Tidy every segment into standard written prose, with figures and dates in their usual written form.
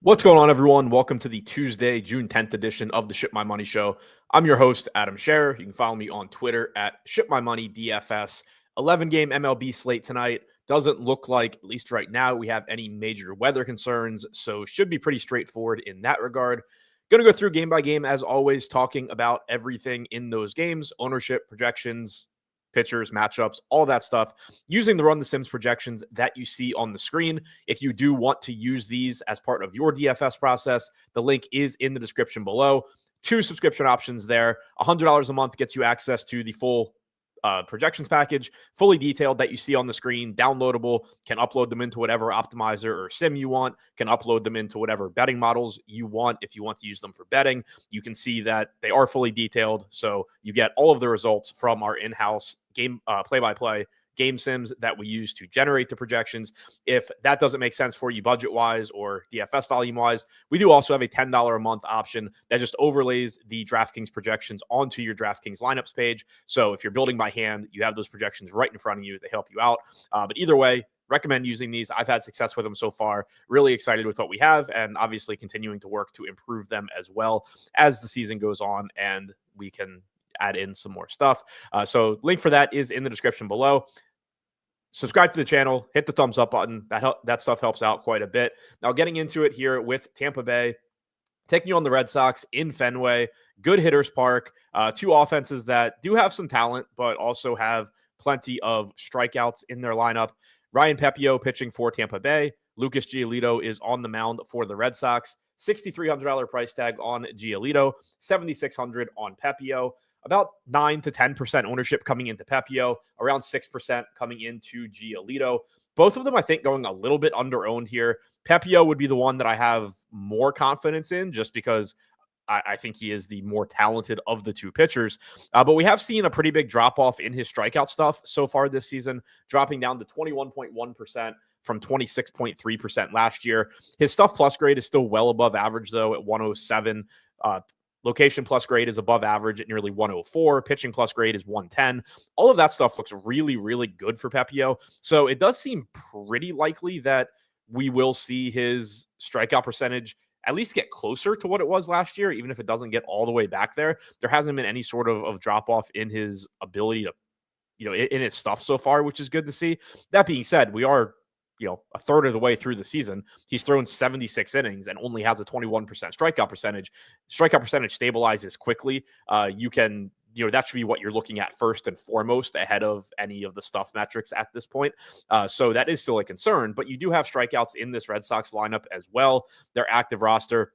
What's going on, everyone? Welcome to the Tuesday, June 10th edition of the Ship My Money Show. I'm your host, Adam Scherer. You can follow me on Twitter at ShipMyMoney DFS. 11-game MLB slate tonight. Doesn't look like, at least right now, we have any major weather concerns, so should be pretty straightforward in that regard. Going to go through game by game, as always, talking about everything in those games, ownership, projections, pitchers, matchups, all that stuff, using the Run the Sims projections that you see on the screen. If you do want to use these as part of your DFS process, the link is in the description below. 2 subscription options there. $100 a month gets you access to the full projections package, fully detailed, that you see on the screen, downloadable, can upload them into whatever optimizer or sim you want, can upload them into whatever betting models you want. If you want to use them for betting, you can see that they are fully detailed. So you get all of the results from our in-house game play-by-play game sims that we use to generate the projections. If that doesn't make sense for you budget-wise or DFS volume-wise, we do also have a $10 a month option that just overlays the DraftKings projections onto your DraftKings lineups page. So if you're building by hand, you have those projections right in front of you. They help you out. But either way, recommend using these. I've had success with them so far. Really excited with what we have, and obviously continuing to work to improve them as well as the season goes on and we can add in some more stuff. So link for that is in the description below. Subscribe to the channel, hit the thumbs up button. That stuff helps out quite a bit. Now, getting into it here with Tampa Bay, taking you on the Red Sox in Fenway, good hitters park, 2 offenses that do have some talent, but also have plenty of strikeouts in their lineup. Ryan Pepiot pitching for Tampa Bay. Lucas Giolito is on the mound for the Red Sox. $6,300 price tag on Giolito, $7,600 on Pepiot. About 9 to 10% ownership coming into Pepiot, around 6% coming into Giolito. Both of them, I think, going a little bit under-owned here. Pepiot would be the one that I have more confidence in just because I think he is the more talented of the 2 pitchers. But we have seen a pretty big drop-off in his strikeout stuff so far this season, dropping down to 21.1% from 26.3% last year. His stuff plus grade is still well above average, though, at 107. Location plus grade is above average at nearly 104. Pitching plus grade is 110. All of that stuff looks really, really good for Pepiot. So it does seem pretty likely that we will see his strikeout percentage at least get closer to what it was last year, even if it doesn't get all the way back there. There hasn't been any sort of drop off in his ability to, in his stuff so far, which is good to see. That being said, we are a third of the way through the season. He's thrown 76 innings and only has a 21% strikeout percentage. Strikeout percentage stabilizes quickly. You can, that should be what you're looking at first and foremost ahead of any of the stuff metrics at this point. So that is still a concern, but you do have strikeouts in this Red Sox lineup as well. Their active roster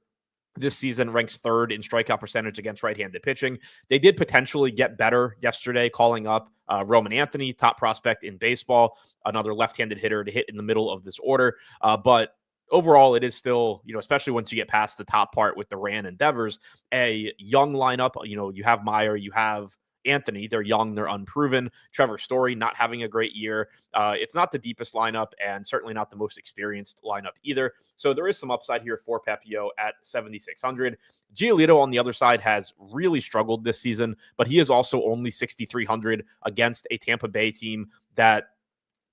this season ranks 3rd in strikeout percentage against right-handed pitching. They did potentially get better yesterday, calling up Roman Anthony, top prospect in baseball, another left-handed hitter to hit in the middle of this order. But overall, it is still, especially once you get past the top part with the Ran and Devers, a young lineup. You have Meyer, you have Anthony. They're young, they're unproven. Trevor Story not having a great year. It's not the deepest lineup and certainly not the most experienced lineup either. So there is some upside here for Pepiot at 7,600. Giolito on the other side has really struggled this season, but he is also only 6,300 against a Tampa Bay team that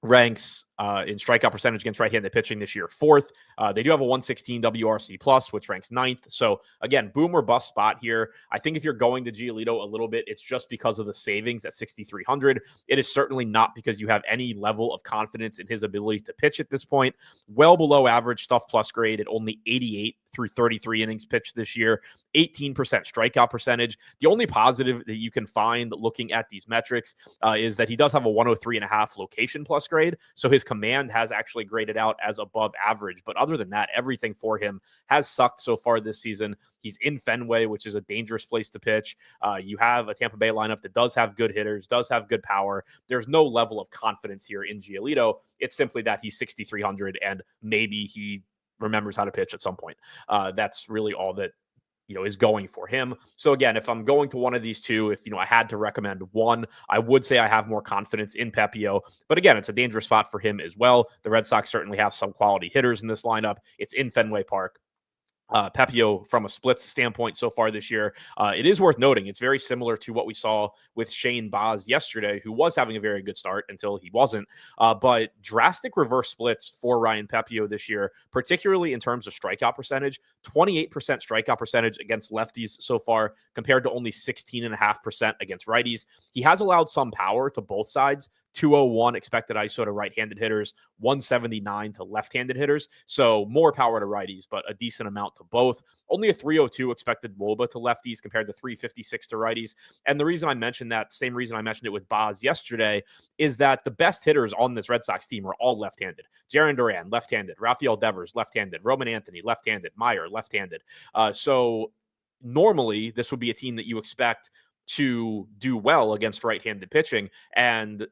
ranks in strikeout percentage against right-handed pitching this year 4th. They do have a 116 WRC plus, which ranks 9th. So again, boom or bust spot here. I think if you're going to Giolito a little bit, it's just because of the savings at 6,300. It is certainly not because you have any level of confidence in his ability to pitch at this point. Well below average stuff plus grade at only 88 through 33 innings pitched this year, 18% strikeout percentage. The only positive that you can find looking at these metrics is that he does have a 103.5 location plus grade. So his command has actually graded out as above average. But other than that, everything for him has sucked so far this season. He's in Fenway, which is a dangerous place to pitch. You have a Tampa Bay lineup that does have good hitters, does have good power. There's no level of confidence here in Giolito. It's simply that he's 6,300 and maybe he remembers how to pitch at some point. That's really all that is going for him. So again, if I'm going to one of these 2, if I had to recommend one, I would say I have more confidence in Pepiot. But again, it's a dangerous spot for him as well. The Red Sox certainly have some quality hitters in this lineup. It's in Fenway Park. Pepiot from a splits standpoint so far this year. It is worth noting it's very similar to what we saw with Shane Baz yesterday, who was having a very good start until he wasn't. But drastic reverse splits for Ryan Pepiot this year, particularly in terms of strikeout percentage. 28% strikeout percentage against lefties so far, compared to only 16.5% against righties. He has allowed some power to both sides. 201 expected ISO to right-handed hitters, 179 to left-handed hitters. So more power to righties, but a decent amount to both. Only a 302 expected WOBA to lefties compared to 356 to righties. And the reason I mentioned that, same reason I mentioned it with Baz yesterday, is that the best hitters on this Red Sox team are all left-handed. Jarren Duran, left-handed. Rafael Devers, left-handed. Roman Anthony, left-handed. Meyer, left-handed. So normally this would be a team that you expect to do well against right-handed pitching. And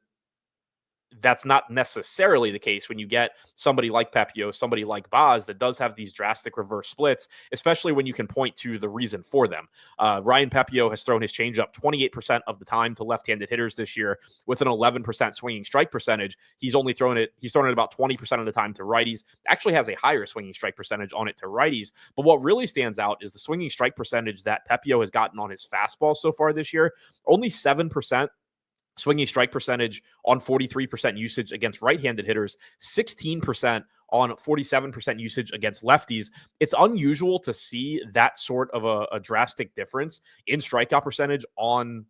that's not necessarily the case when you get somebody like Pepiot, somebody like Baz that does have these drastic reverse splits, especially when you can point to the reason for them. Ryan Pepiot has thrown his changeup 28% of the time to left-handed hitters this year with an 11% swinging strike percentage. He's thrown it about 20% of the time to righties. Actually has a higher swinging strike percentage on it to righties. But what really stands out is the swinging strike percentage that Pepiot has gotten on his fastball so far this year. Only 7% swinging strike percentage on 43% usage against right-handed hitters, 16% on 47% usage against lefties. It's unusual to see that sort of a drastic difference in strikeout percentage on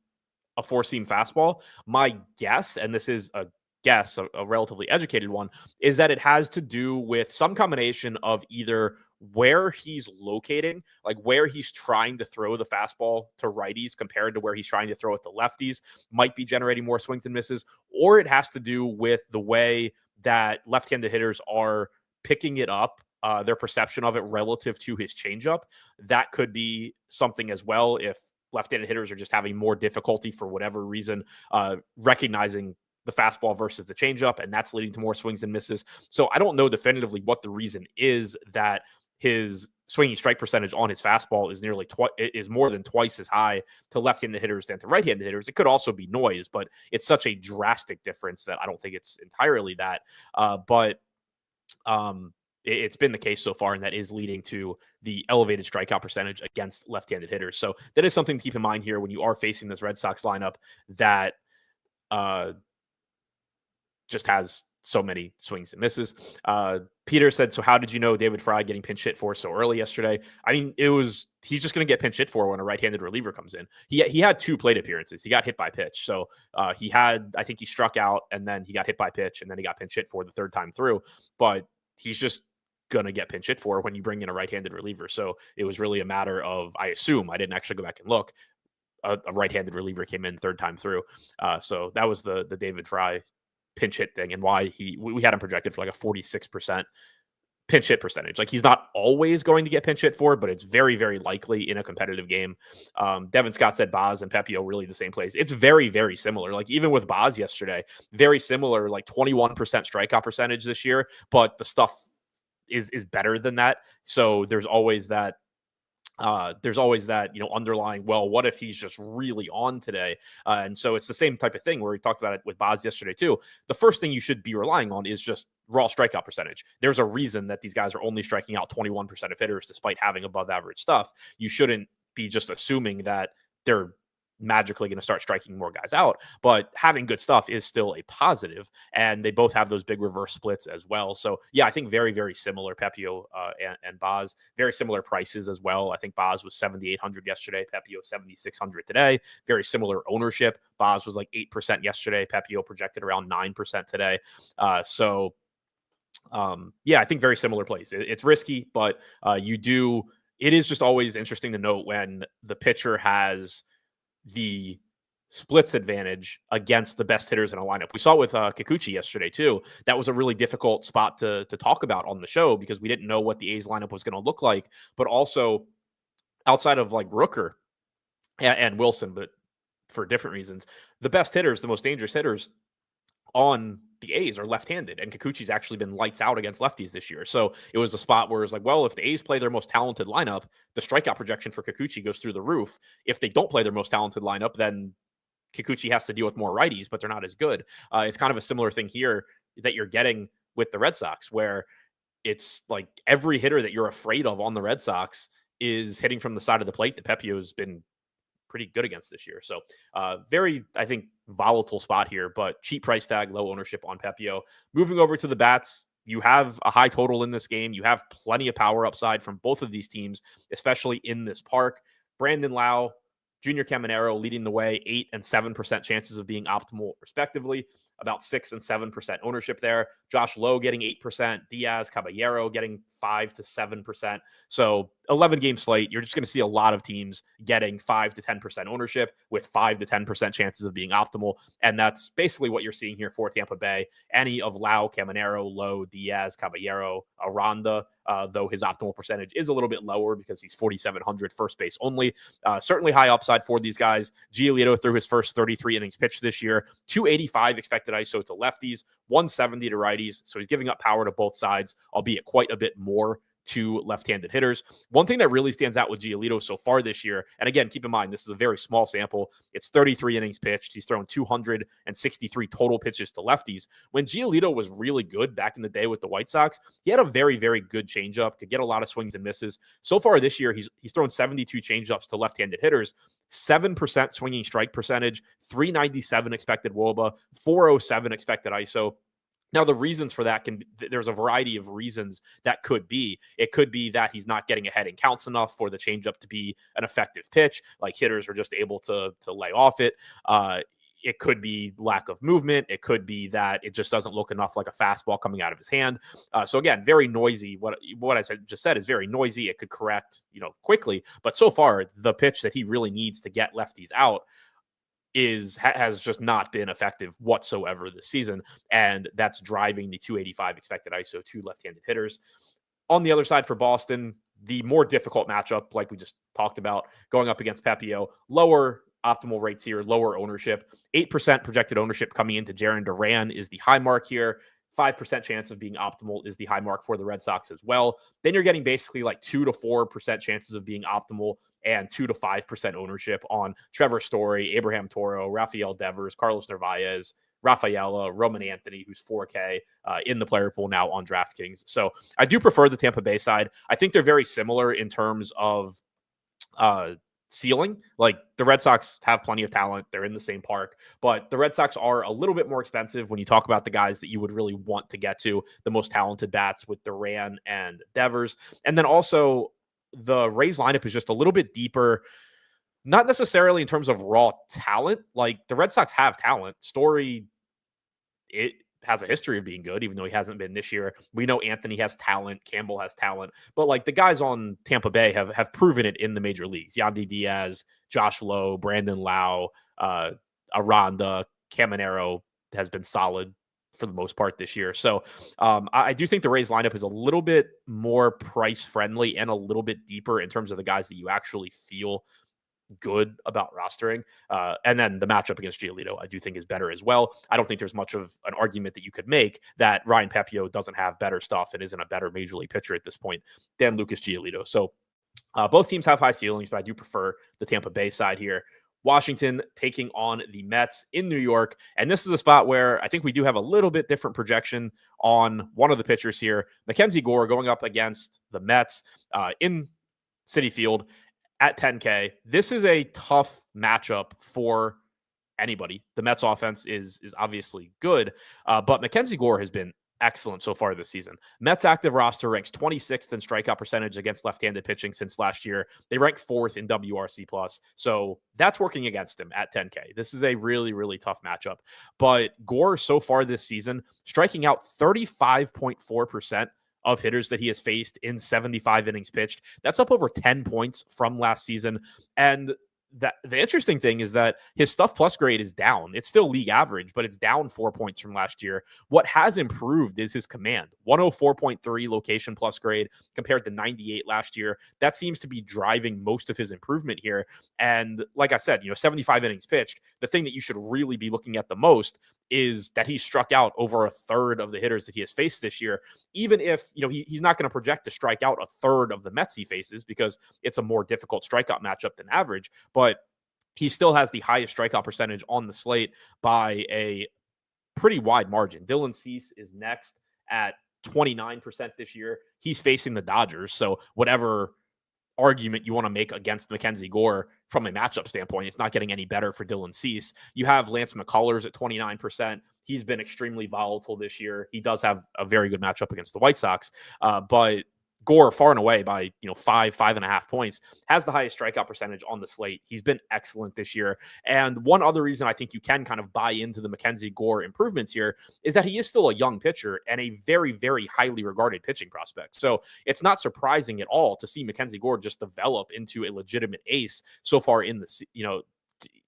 a four-seam fastball. My guess, and this is a guess, a relatively educated one, is that it has to do with some combination of either where he's locating, like where he's trying to throw the fastball to righties compared to where he's trying to throw it to lefties, might be generating more swings and misses, or it has to do with the way that left-handed hitters are picking it up, their perception of it relative to his changeup. That could be something as well if left-handed hitters are just having more difficulty for whatever reason recognizing the fastball versus the changeup, and that's leading to more swings and misses. So I don't know definitively what the reason is that his swinging strike percentage on his fastball is more than twice as high to left-handed hitters than to right-handed hitters. It could also be noise, but it's such a drastic difference that I don't think it's entirely that. It's been the case so far, and that is leading to the elevated strikeout percentage against left-handed hitters. So that is something to keep in mind here when you are facing this Red Sox lineup that just has so many swings and misses. Peter said, so how did you know David Fry getting pinch hit for so early yesterday? I mean, he's just going to get pinch hit for when a right-handed reliever comes in. He had 2 plate appearances. He got hit by pitch. So I think he struck out and then he got hit by pitch and then he got pinch hit for the third time through. But he's just going to get pinch hit for when you bring in a right-handed reliever. So it was really a matter of, I assume, I didn't actually go back and look, a right-handed reliever came in third time through. So that was the David Fry pinch hit thing and why we had him projected for like a 46% pinch hit percentage. Like he's not always going to get pinch hit for, but it's very, very likely in a competitive game. Devin Scott said Baz and Pepiot really the same place. It's very, very similar. Like even with Baz yesterday, very similar, like 21% strikeout percentage this year, but the stuff is better than that. So there's always that underlying, well, what if he's just really on today? And so it's the same type of thing where we talked about it with Baz yesterday too. The first thing you should be relying on is just raw strikeout percentage. There's a reason that these guys are only striking out 21% of hitters despite having above average stuff. You shouldn't be just assuming that they're magically going to start striking more guys out, but having good stuff is still a positive, and they both have those big reverse splits as well. So yeah, I think very, very similar, Pepiot and Baz, very similar prices as well. I think Baz was 7,800 yesterday, Pepiot 7,600 today. Very similar ownership. Baz was like 8% yesterday, Pepiot projected around 9% today. Yeah, I think very similar plays. It's risky, but it is just always interesting to note when the pitcher has the splits advantage against the best hitters in a lineup. We saw it with Kikuchi yesterday too. That was a really difficult spot to talk about on the show because we didn't know what the A's lineup was going to look like, but also outside of like Rooker and Wilson, but for different reasons, the best hitters, the most dangerous hitters on the A's are left-handed, and Kikuchi's actually been lights out against lefties this year. So it was a spot where it's like, well, if the A's play their most talented lineup, the strikeout projection for Kikuchi goes through the roof. If they don't play their most talented lineup, then Kikuchi has to deal with more righties, but they're not as good. It's kind of a similar thing here that you're getting with the Red Sox, where it's like every hitter that you're afraid of on the Red Sox is hitting from the side of the plate that Pepio's been pretty good against this year. So very, I think, volatile spot here, but cheap price tag, low ownership on Pepio. Moving over to the bats, you have a high total in this game. You have plenty of power upside from both of these teams, especially in this park. Brandon Lau, Junior Caminero leading the way, 8 and 7% chances of being optimal, respectively. About 6 and 7% ownership there. Josh Lowe getting 8%. Diaz Caballero getting 5 to 7%. So 11 game slate, you're just going to see a lot of teams getting 5 to 10% ownership with 5 to 10% chances of being optimal. And that's basically what you're seeing here for Tampa Bay. Any of Lau, Caminero, Lowe, Diaz, Caballero, Aranda, though his optimal percentage is a little bit lower because he's 4,700 first base only. Certainly high upside for these guys. Giolito threw his first 33 innings pitched this year, 285 expected ISO to lefties, 170 to righties. So he's giving up power to both sides, albeit quite a bit more to left-handed hitters. One thing that really stands out with Giolito so far this year, and again, keep in mind, this is a very small sample. It's 33 innings pitched. He's thrown 263 total pitches to lefties. When Giolito was really good back in the day with the White Sox, he had a very, very good changeup, could get a lot of swings and misses. So far this year, he's thrown 72 changeups to left-handed hitters, 7% swinging strike percentage, 397 expected WOBA, 407 expected ISO. Now, the reasons for that there's a variety of reasons that could be. It could be that he's not getting ahead in counts enough for the changeup to be an effective pitch. Like hitters are just able to lay off it. It could be lack of movement. It could be that it just doesn't look enough like a fastball coming out of his hand. So again, very noisy. What I just said is very noisy. It could correct, quickly. But so far, the pitch that he really needs to get lefties out has just not been effective whatsoever this season, and that's driving the 285 expected ISO to left-handed hitters. On the other side for Boston, the more difficult matchup, like we just talked about, going up against Pepio, lower optimal rates here, lower ownership, 8% projected ownership coming into Jarren Duran is the high mark here. 5% chance of being optimal is the high mark for the Red Sox as well. Then you're getting basically like 2 to 4% chances of being optimal and 2 to 5% ownership on Trevor Story, Abraham Toro, Rafael Devers, Carlos Narvaez, Rafaela, Roman Anthony, who's 4K in the player pool now on DraftKings. So I do prefer the Tampa Bay side. I think they're very similar in terms of ceiling. Like the Red Sox have plenty of talent. They're in the same park, but the Red Sox are a little bit more expensive when you talk about the guys that you would really want to get to, the most talented bats with Duran and Devers. And then also the Rays lineup is just a little bit deeper, not necessarily in terms of raw talent. Like the Red Sox have talent. Story, it has a history of being good, even though he hasn't been this year. We know Anthony has talent. Campbell has talent. But like the guys on Tampa Bay have proven it in the major leagues. Yandy Diaz, Josh Lowe, Brandon Lau, Aranda, Caminero has been solid for the most part this year. So I do think the Rays lineup is a little bit more price friendly and a little bit deeper in terms of the guys that you actually feel good about rostering. And then the matchup against Giolito, I do think is better as well. I don't think there's much of an argument that you could make that Ryan Pepio doesn't have better stuff and isn't a better major league pitcher at this point than Lucas Giolito. So both teams have high ceilings, but I do prefer the Tampa Bay side here. Washington taking on the Mets in New York. And this is a spot where I think we do have a little bit different projection on one of the pitchers here. Mackenzie Gore going up against the Mets in Citi Field at 10K. This is a tough matchup for anybody. The Mets offense is obviously good, but Mackenzie Gore has been excellent so far this season. Mets active roster ranks 26th in strikeout percentage against left-handed pitching since last year. They rank 4th in WRC+. So that's working against him at 10K. This is a really, really tough matchup. But Gore so far this season, striking out 35.4% of hitters that he has faced in 75 innings pitched. That's up over 10 points from last season. And the interesting thing is that his stuff plus grade is down. It's still league average, but it's down 4 points from last year. What has improved is his command. 104.3 location plus grade compared to 98 last year. That seems to be driving most of his improvement here. And like I said, 75 innings pitched. The thing that you should really be looking at the most is that he struck out over a third of the hitters that he has faced this year, even if, he's not going to project to strike out a third of the Mets he faces because it's a more difficult strikeout matchup than average, but he still has the highest strikeout percentage on the slate by a pretty wide margin. Dylan Cease is next at 29% this year. He's facing the Dodgers. So whatever argument you want to make against Mackenzie Gore from a matchup standpoint, it's not getting any better for Dylan Cease. You have Lance McCullers at 29%. He's been extremely volatile this year. He does have a very good matchup against the White Sox, but Gore, far and away by 5.5 points, has the highest strikeout percentage on the slate. He's been excellent this year. And one other reason I think you can kind of buy into the Mackenzie Gore improvements here is that he is still a young pitcher and a very, very highly regarded pitching prospect. So it's not surprising at all to see Mackenzie Gore just develop into a legitimate ace so far in the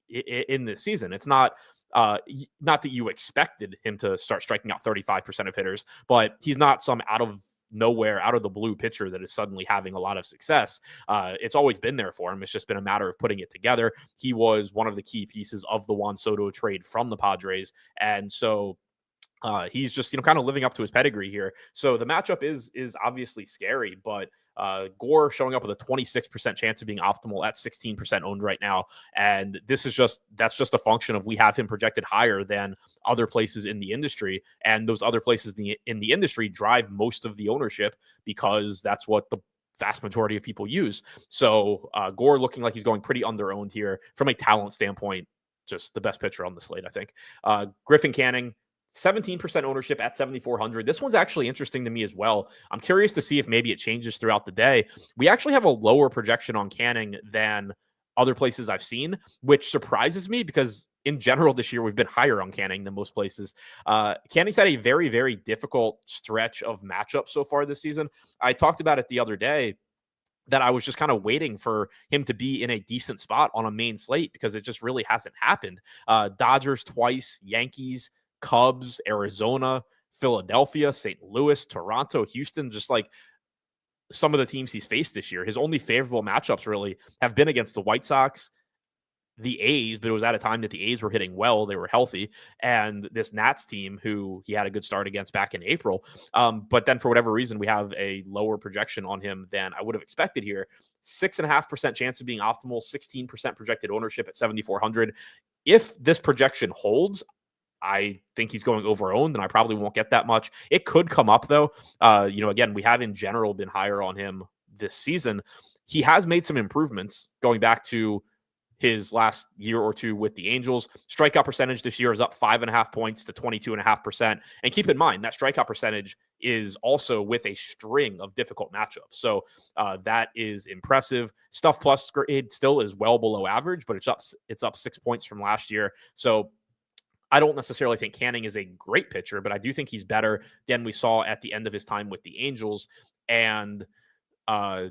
in this season. It's not that you expected him to start striking out 35% of hitters, but he's not some out of the blue pitcher that is suddenly having a lot of success. It's always been there for him. It's just been a matter of putting it together. He was one of the key pieces of the Juan Soto trade from the Padres. And so he's just, kind of living up to his pedigree here. So the matchup is obviously scary, but Gore showing up with a 26% chance of being optimal at 16% owned right now. And that's just a function of we have him projected higher than other places in the industry. And those other places in the industry drive most of the ownership because that's what the vast majority of people use. So Gore looking like he's going pretty underowned here from a talent standpoint, just the best pitcher on the slate, I think. Griffin Canning, 17% ownership at 7,400. This one's actually interesting to me as well. I'm curious to see if maybe it changes throughout the day. We actually have a lower projection on Canning than other places I've seen, which surprises me because in general this year we've been higher on Canning than most places. Canning's had a very, very difficult stretch of matchups so far this season. I talked about it the other day that I was just kind of waiting for him to be in a decent spot on a main slate because it just really hasn't happened. Dodgers twice, Yankees, Cubs, Arizona, Philadelphia, St. Louis, Toronto, Houston, just like some of the teams he's faced this year. His only favorable matchups really have been against the White Sox, the A's, but it was at a time that the A's were hitting well. They were healthy. And this Nats team, who he had a good start against back in April. But then for whatever reason, we have a lower projection on him than I would have expected here. 6.5% chance of being optimal, 16% projected ownership at 7,400. If this projection holds, I think he's going over-owned, and I probably won't get that much. It could come up, though. Again, we have in general been higher on him this season. He has made some improvements going back to his last year or two with the Angels. Strikeout percentage this year is up 5.5 points to 22.5%. And keep in mind, that strikeout percentage is also with a string of difficult matchups. So that is impressive. Stuff plus grade still is well below average, but it's up 6 points from last year. So I don't necessarily think Canning is a great pitcher, but I do think he's better than we saw at the end of his time with the Angels. And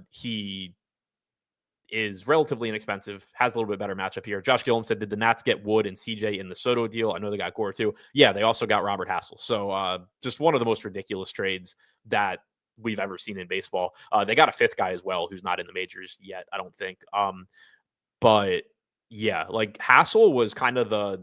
he is relatively inexpensive, has a little bit better matchup here. Josh Gillum said, did the Nats get Wood and CJ in the Soto deal? I know they got Gore too. Yeah, they also got Robert Hassel. So just one of the most ridiculous trades that we've ever seen in baseball. They got a fifth guy as well who's not in the majors yet, I don't think. But yeah, like Hassel was kind of the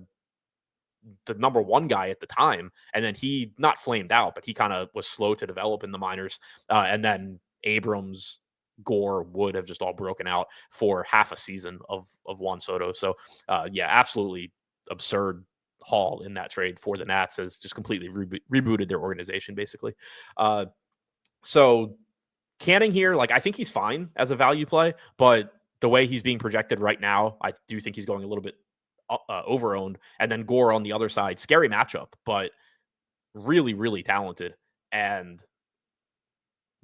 number one guy at the time. And then he not flamed out, but he kind of was slow to develop in the minors. And then Abrams, Gore, Wood have just all broken out for half a season of Juan Soto. So absolutely absurd haul in that trade for the Nats, has just completely rebooted their organization basically. So Canning here, like I think he's fine as a value play, but the way he's being projected right now, I do think he's going a little bit over-owned. And then Gore on the other side, scary matchup, but really, really talented and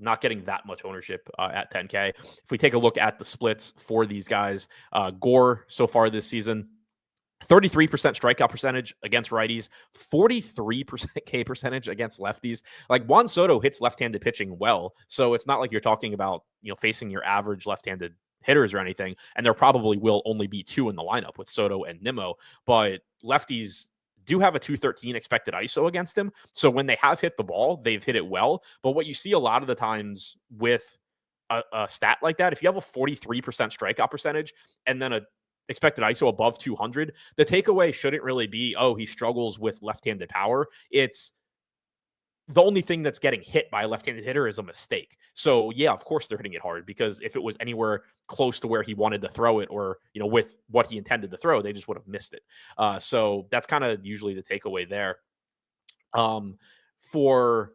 not getting that much ownership at 10K. If we take a look at the splits for these guys, Gore so far this season, 33% strikeout percentage against righties, 43% K percentage against lefties. Like Juan Soto hits left-handed pitching well, so it's not like you're talking about facing your average left-handed hitters or anything, and there probably will only be two in the lineup with Soto and Nimmo, but lefties do have a 213 expected ISO against him. So when they have hit the ball, they've hit it well. But what you see a lot of the times with a stat like that, if you have a 43% strikeout percentage and then a expected ISO above 200, the takeaway shouldn't really be, oh, he struggles with left-handed power. It's the only thing that's getting hit by a left-handed hitter is a mistake. So yeah, of course they're hitting it hard, because if it was anywhere close to where he wanted to throw it, or, with what he intended to throw, they just would have missed it. So that's kind of usually the takeaway there. For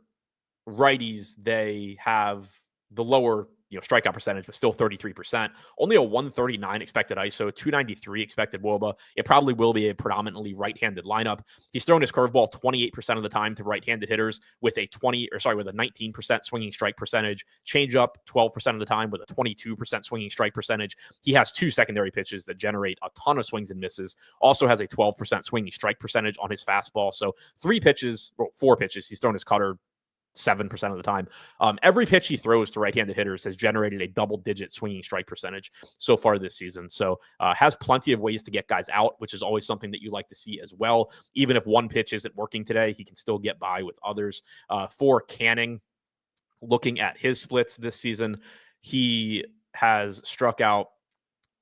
righties, they have the lower strikeout percentage, but still 33%. Only a 139 expected ISO, 293 expected WOBA. It probably will be a predominantly right-handed lineup. He's thrown his curveball 28% of the time to right-handed hitters with a 19% swinging strike percentage. Changeup 12% of the time with a 22% swinging strike percentage. He has 2 secondary pitches that generate a ton of swings and misses. Also has a 12% swinging strike percentage on his fastball. So 4 pitches. He's thrown his cutter 7% of the time. Every pitch he throws to right-handed hitters has generated a double-digit swinging strike percentage so far this season. So has plenty of ways to get guys out, which is always something that you like to see as well. Even if one pitch isn't working today, he can still get by with others. For Canning, looking at his splits this season, he has struck out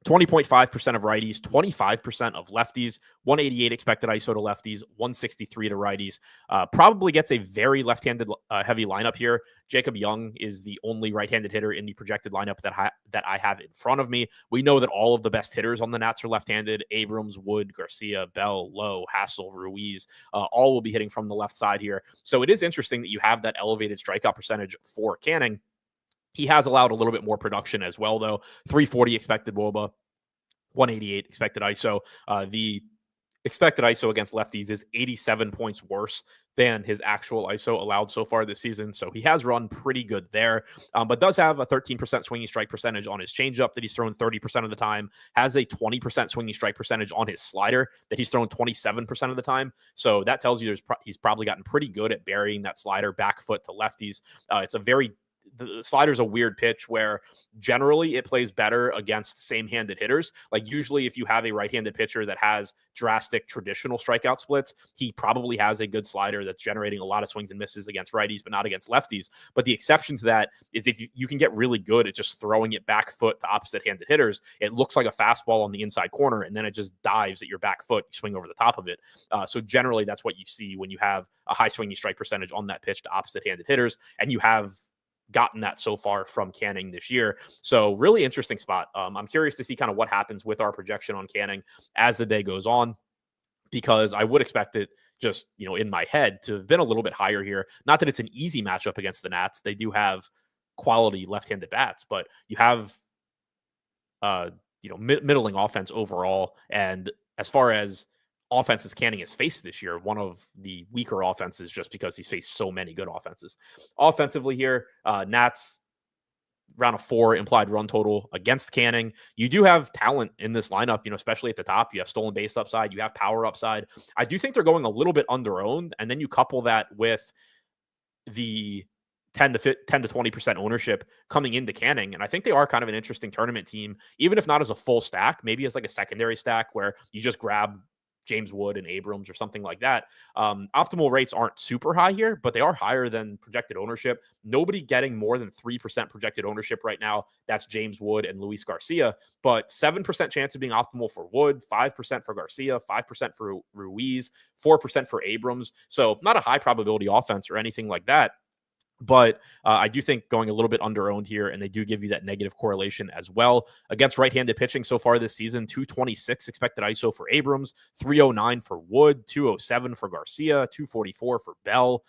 20.5% of righties, 25% of lefties, 188 expected ISO to lefties, 163 to righties. Probably gets a very left-handed heavy lineup here. Jacob Young is the only right-handed hitter in the projected lineup that I have in front of me. We know that all of the best hitters on the Nats are left-handed. Abrams, Wood, Garcia, Bell, Lowe, Hassel, Ruiz, all will be hitting from the left side here. So it is interesting that you have that elevated strikeout percentage for Canning. He has allowed a little bit more production as well, though. 340 expected WOBA, 188 expected ISO. The expected ISO against lefties is 87 points worse than his actual ISO allowed so far this season. So he has run pretty good there, but does have a 13% swinging strike percentage on his changeup that he's thrown 30% of the time, has a 20% swinging strike percentage on his slider that he's thrown 27% of the time. So that tells you he's probably gotten pretty good at burying that slider back foot to lefties. The slider's a weird pitch where generally it plays better against same-handed hitters. Like usually if you have a right-handed pitcher that has drastic traditional strikeout splits, he probably has a good slider that's generating a lot of swings and misses against righties, but not against lefties. But the exception to that is if you can get really good at just throwing it back foot to opposite-handed hitters, it looks like a fastball on the inside corner, and then it just dives at your back foot. You swing over the top of it. So generally that's what you see when you have a high swinging strike percentage on that pitch to opposite-handed hitters, and you have gotten that so far from Canning this year. So really interesting spot. I'm curious to see kind of what happens with our projection on Canning as the day goes on, because I would expect it just, in my head to have been a little bit higher here. Not that it's an easy matchup against the Nats. They do have quality left-handed bats, but you have, middling offense overall. And as far as offenses Canning has faced this year, one of the weaker offenses, just because he's faced so many good offenses. Offensively here, Nats around a 4 implied run total against Canning. You do have talent in this lineup, especially at the top. You have stolen base upside, you have power upside. I do think they're going a little bit under-owned, and then you couple that with the 10 to 20% ownership coming into Canning. And I think they are kind of an interesting tournament team, even if not as a full stack, maybe as like a secondary stack where you just grab James Wood and Abrams or something like that. Optimal rates aren't super high here, but they are higher than projected ownership. Nobody getting more than 3% projected ownership right now. That's James Wood and Luis Garcia, but 7% chance of being optimal for Wood, 5% for Garcia, 5% for Ruiz, 4% for Abrams. So not a high probability offense or anything like that. But I do think going a little bit under-owned here, and they do give you that negative correlation as well. Against right-handed pitching so far this season, 226 expected ISO for Abrams, 309 for Wood, 207 for Garcia, 244 for Bell.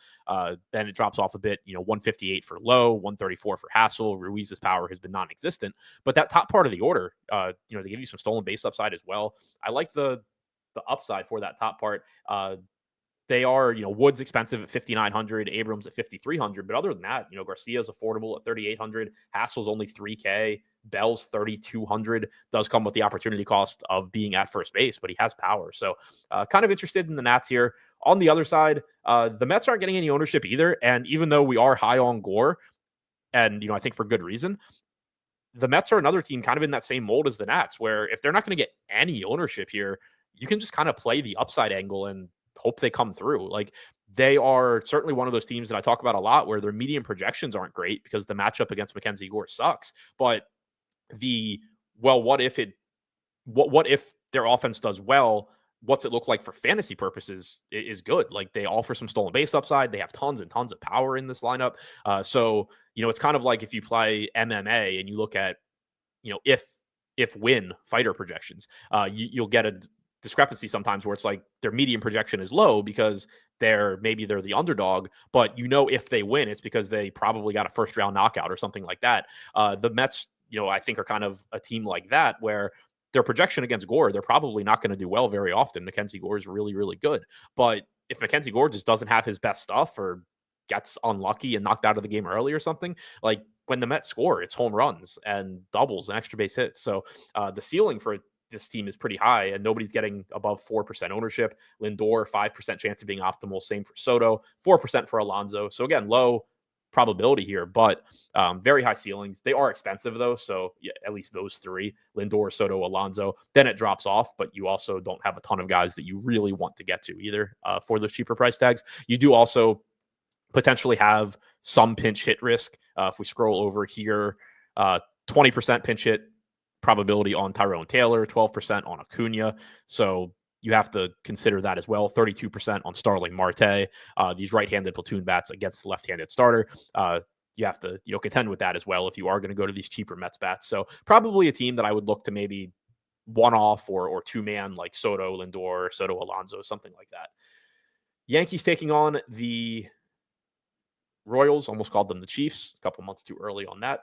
Then it drops off a bit, 158 for Lowe, 134 for Hassel. Ruiz's power has been non-existent. But that top part of the order, they give you some stolen base upside as well. I like the upside for that top part. They are, Wood's expensive at 5,900, Abrams at 5,300. But other than that, Garcia's affordable at 3,800. Hassel's only 3K. Bell's 3,200. Does come with the opportunity cost of being at first base, but he has power. So kind of interested in the Nats here. On the other side, the Mets aren't getting any ownership either. And even though we are high on Gore, and, I think for good reason, the Mets are another team kind of in that same mold as the Nats, where if they're not going to get any ownership here, you can just kind of play the upside angle and hope they come through. Like, they are certainly one of those teams that I talk about a lot where their median projections aren't great because the matchup against Mackenzie Gore sucks. But what if their offense does well? What's it look like for fantasy purposes is good. Like, they offer some stolen base upside. They have tons and tons of power in this lineup. So, it's kind of like if you play MMA and you look at, if win fighter projections, you'll get discrepancy sometimes where it's like their median projection is low because they're the underdog, but if they win, it's because they probably got a first round knockout or something like that. The Mets, I think are kind of a team like that where their projection against Gore, they're probably not going to do well very often. Mackenzie Gore is really, really good. But if Mackenzie Gore just doesn't have his best stuff or gets unlucky and knocked out of the game early or something, like when the Mets score, it's home runs and doubles and extra base hits. So the ceiling for this team is pretty high, and nobody's getting above 4% ownership. Lindor, 5% chance of being optimal. Same for Soto, 4% for Alonso. So again, low probability here, but very high ceilings. They are expensive though. So yeah, at least those three, Lindor, Soto, Alonso, then it drops off, but you also don't have a ton of guys that you really want to get to either for those cheaper price tags. You do also potentially have some pinch hit risk. If we scroll over here, 20% pinch hit probability on Tyrone Taylor, 12% on Acuna. So you have to consider that as well. 32% on Starling Marte. These right-handed platoon bats against the left-handed starter. You have to contend with that as well if you are going to go to these cheaper Mets bats. So probably a team that I would look to maybe one-off or two-man like Soto, Lindor, Soto, Alonso, something like that. Yankees taking on the Royals, almost called them the Chiefs, a couple months too early on that.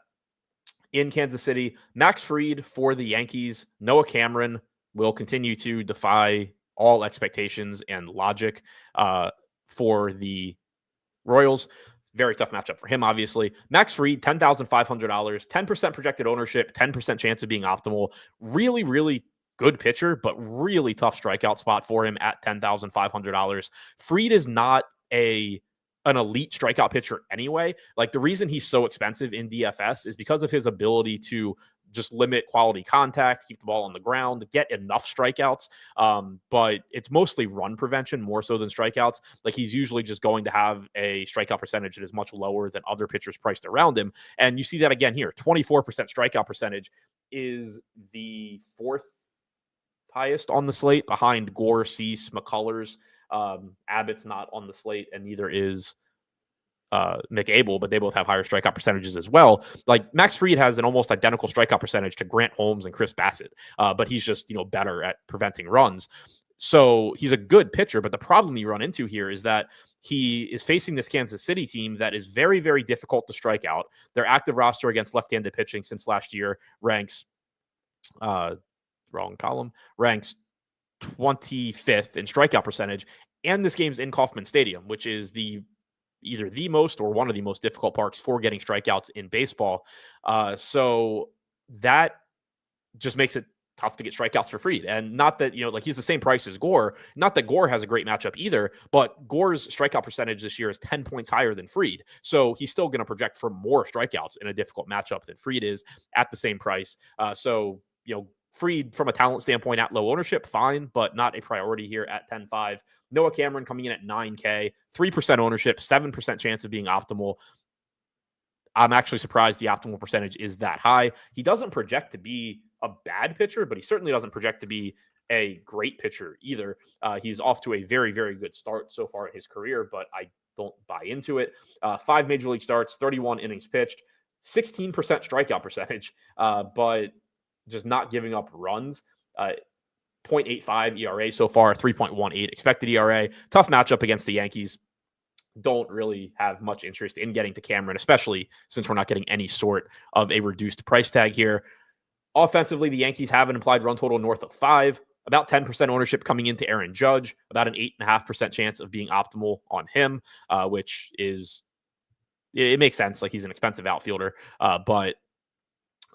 In Kansas City, Max Fried for the Yankees. Noah Cameron will continue to defy all expectations and logic for the Royals. Very tough matchup for him, obviously. Max Fried, $10,500, 10% projected ownership, 10% chance of being optimal. Really, really good pitcher, but really tough strikeout spot for him at $10,500. Fried is not an elite strikeout pitcher anyway. Like the reason he's so expensive in DFS is because of his ability to just limit quality contact, keep the ball on the ground, get enough strikeouts. But it's mostly run prevention more so than strikeouts. Like he's usually just going to have a strikeout percentage that is much lower than other pitchers priced around him. And you see that again here, 24% strikeout percentage is the fourth highest on the slate behind Gore, Cease, McCullers. Abbott's not on the slate, and neither is McAble, but they both have higher strikeout percentages as well. Like Max Fried has an almost identical strikeout percentage to Grant Holmes and Chris Bassett, but he's just better at preventing runs. So he's a good pitcher, but the problem you run into here is that he is facing this Kansas City team that is very, very difficult to strike out. Their active roster against left-handed pitching since last year ranks ranks 25th in strikeout percentage, and this game's in Kauffman Stadium, which is either the most or one of the most difficult parks for getting strikeouts in baseball. So that just makes it tough to get strikeouts for Fried. And not that, he's the same price as Gore. Not that Gore has a great matchup either, but Gore's strikeout percentage this year is 10 points higher than Fried. So he's still going to project for more strikeouts in a difficult matchup than Fried is at the same price. Fried, from a talent standpoint, at low ownership, fine, but not a priority here at 10.5. Noah Cameron coming in at 9K, 3% ownership, 7% chance of being optimal. I'm actually surprised the optimal percentage is that high. He doesn't project to be a bad pitcher, but he certainly doesn't project to be a great pitcher either. He's off to a very, very good start so far in his career, but I don't buy into it. 5 major league starts, 31 innings pitched, 16% strikeout percentage, but just not giving up runs. 0.85 ERA so far, 3.18 expected ERA. Tough matchup against the Yankees. Don't really have much interest in getting to Cameron, especially since we're not getting any sort of a reduced price tag here. Offensively, the Yankees have an implied run total north of 5, about 10% ownership coming into Aaron Judge, about an 8.5% chance of being optimal on him, which is, it makes sense. Like he's an expensive outfielder, but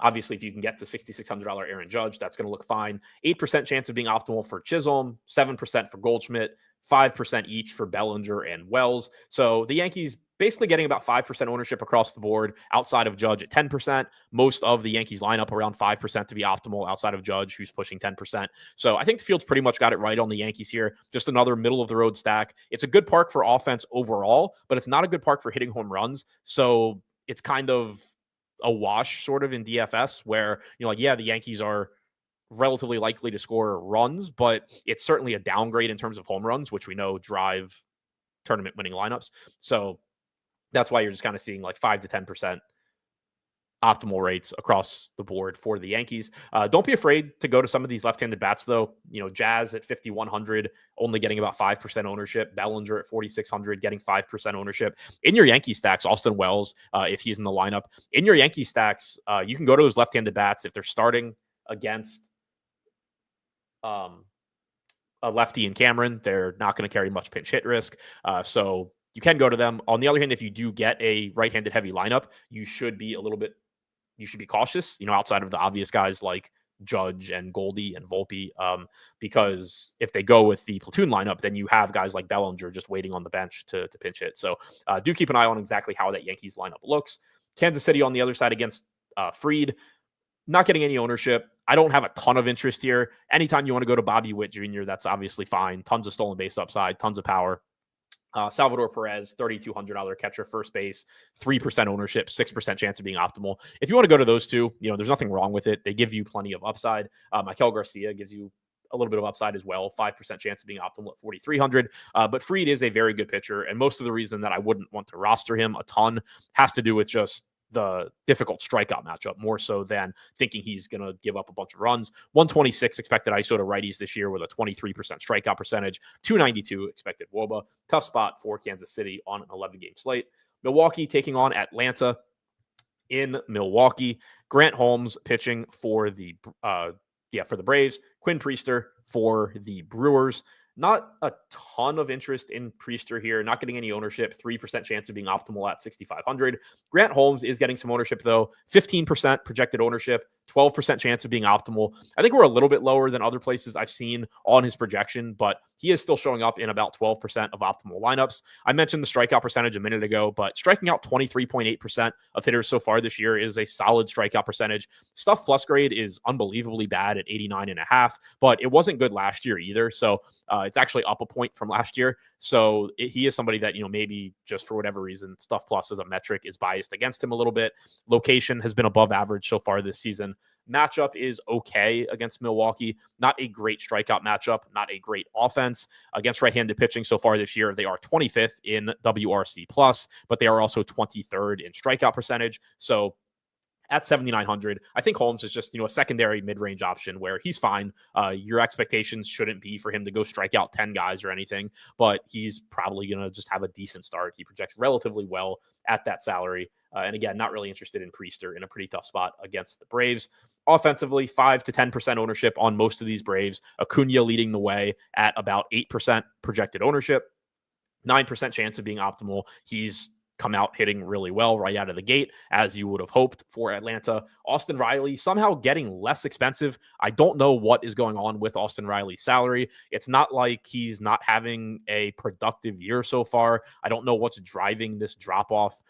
obviously, if you can get to $6,600 Aaron Judge, that's going to look fine. 8% chance of being optimal for Chisholm, 7% for Goldschmidt, 5% each for Bellinger and Wells. So the Yankees basically getting about 5% ownership across the board outside of Judge at 10%. Most of the Yankees lineup around 5% to be optimal outside of Judge, who's pushing 10%. So I think the field's pretty much got it right on the Yankees here. Just another middle of the road stack. It's a good park for offense overall, but it's not a good park for hitting home runs. So it's kind of a wash sort of in DFS where, the Yankees are relatively likely to score runs, but it's certainly a downgrade in terms of home runs, which we know drive tournament winning lineups. So that's why you're just kind of seeing like 5 to 10% optimal rates across the board for the Yankees. Don't be afraid to go to some of these left-handed bats, though. Jazz at 5,100, only getting about 5% ownership. Bellinger at 4,600, getting 5% ownership. In your Yankee stacks, Austin Wells, if he's in the lineup, in your Yankee stacks, you can go to those left-handed bats if they're starting against a lefty and Cameron. They're not going to carry much pinch hit risk. So you can go to them. On the other hand, if you do get a right-handed heavy lineup, you should be cautious, outside of the obvious guys like Judge and Goldie and Volpe, because if they go with the platoon lineup, then you have guys like Bellinger just waiting on the bench to pinch hit. So do keep an eye on exactly how that Yankees lineup looks. Kansas City on the other side against Fried, not getting any ownership. I don't have a ton of interest here. Anytime you want to go to Bobby Witt Jr., that's obviously fine. Tons of stolen base upside, tons of power. Salvador Perez, $3,200 catcher, first base, 3% ownership, 6% chance of being optimal. If you want to go to those two, there's nothing wrong with it. They give you plenty of upside. Maikel Garcia gives you a little bit of upside as well, 5% chance of being optimal at 4,300. But Fried is a very good pitcher, and most of the reason that I wouldn't want to roster him a ton has to do with just the difficult strikeout matchup, more so than thinking he's going to give up a bunch of runs. 126 expected ISO to righties this year with a 23% strikeout percentage, 292 expected WOBA. Tough spot for Kansas City on an 11-game slate. Milwaukee taking on Atlanta in Milwaukee. Grant Holmes pitching for the Braves. Quinn Priester for the Brewers. Not a ton of interest in Priester here. Not getting any ownership. 3% chance of being optimal at 6,500. Grant Holmes is getting some ownership, though. 15% projected ownership. 12% chance of being optimal. I think we're a little bit lower than other places I've seen on his projection, but he is still showing up in about 12% of optimal lineups. I mentioned the strikeout percentage a minute ago, but striking out 23.8% of hitters so far this year is a solid strikeout percentage. Stuff plus grade is unbelievably bad at 89.5, but it wasn't good last year either. So it's actually up a point from last year. So he is somebody that, maybe just for whatever reason, stuff plus as a metric is biased against him a little bit. Location has been above average so far this season. Matchup is okay against Milwaukee. Not a great strikeout matchup, not a great offense. Against right-handed pitching so far this year, they are 25th in WRC+, but they are also 23rd in strikeout percentage. So at 7,900, I think Holmes is just, a secondary mid-range option where he's fine. Your expectations shouldn't be for him to go strike out 10 guys or anything, but he's probably going to just have a decent start. He projects relatively well at that salary. And again, not really interested in Priester in a pretty tough spot against the Braves. Offensively, 5 to 10% ownership on most of these Braves. Acuna leading the way at about 8% projected ownership. 9% chance of being optimal. He's come out hitting really well right out of the gate, as you would have hoped for Atlanta. Austin Riley somehow getting less expensive. I don't know what is going on with Austin Riley's salary. It's not like he's not having a productive year so far. I don't know what's driving this drop-off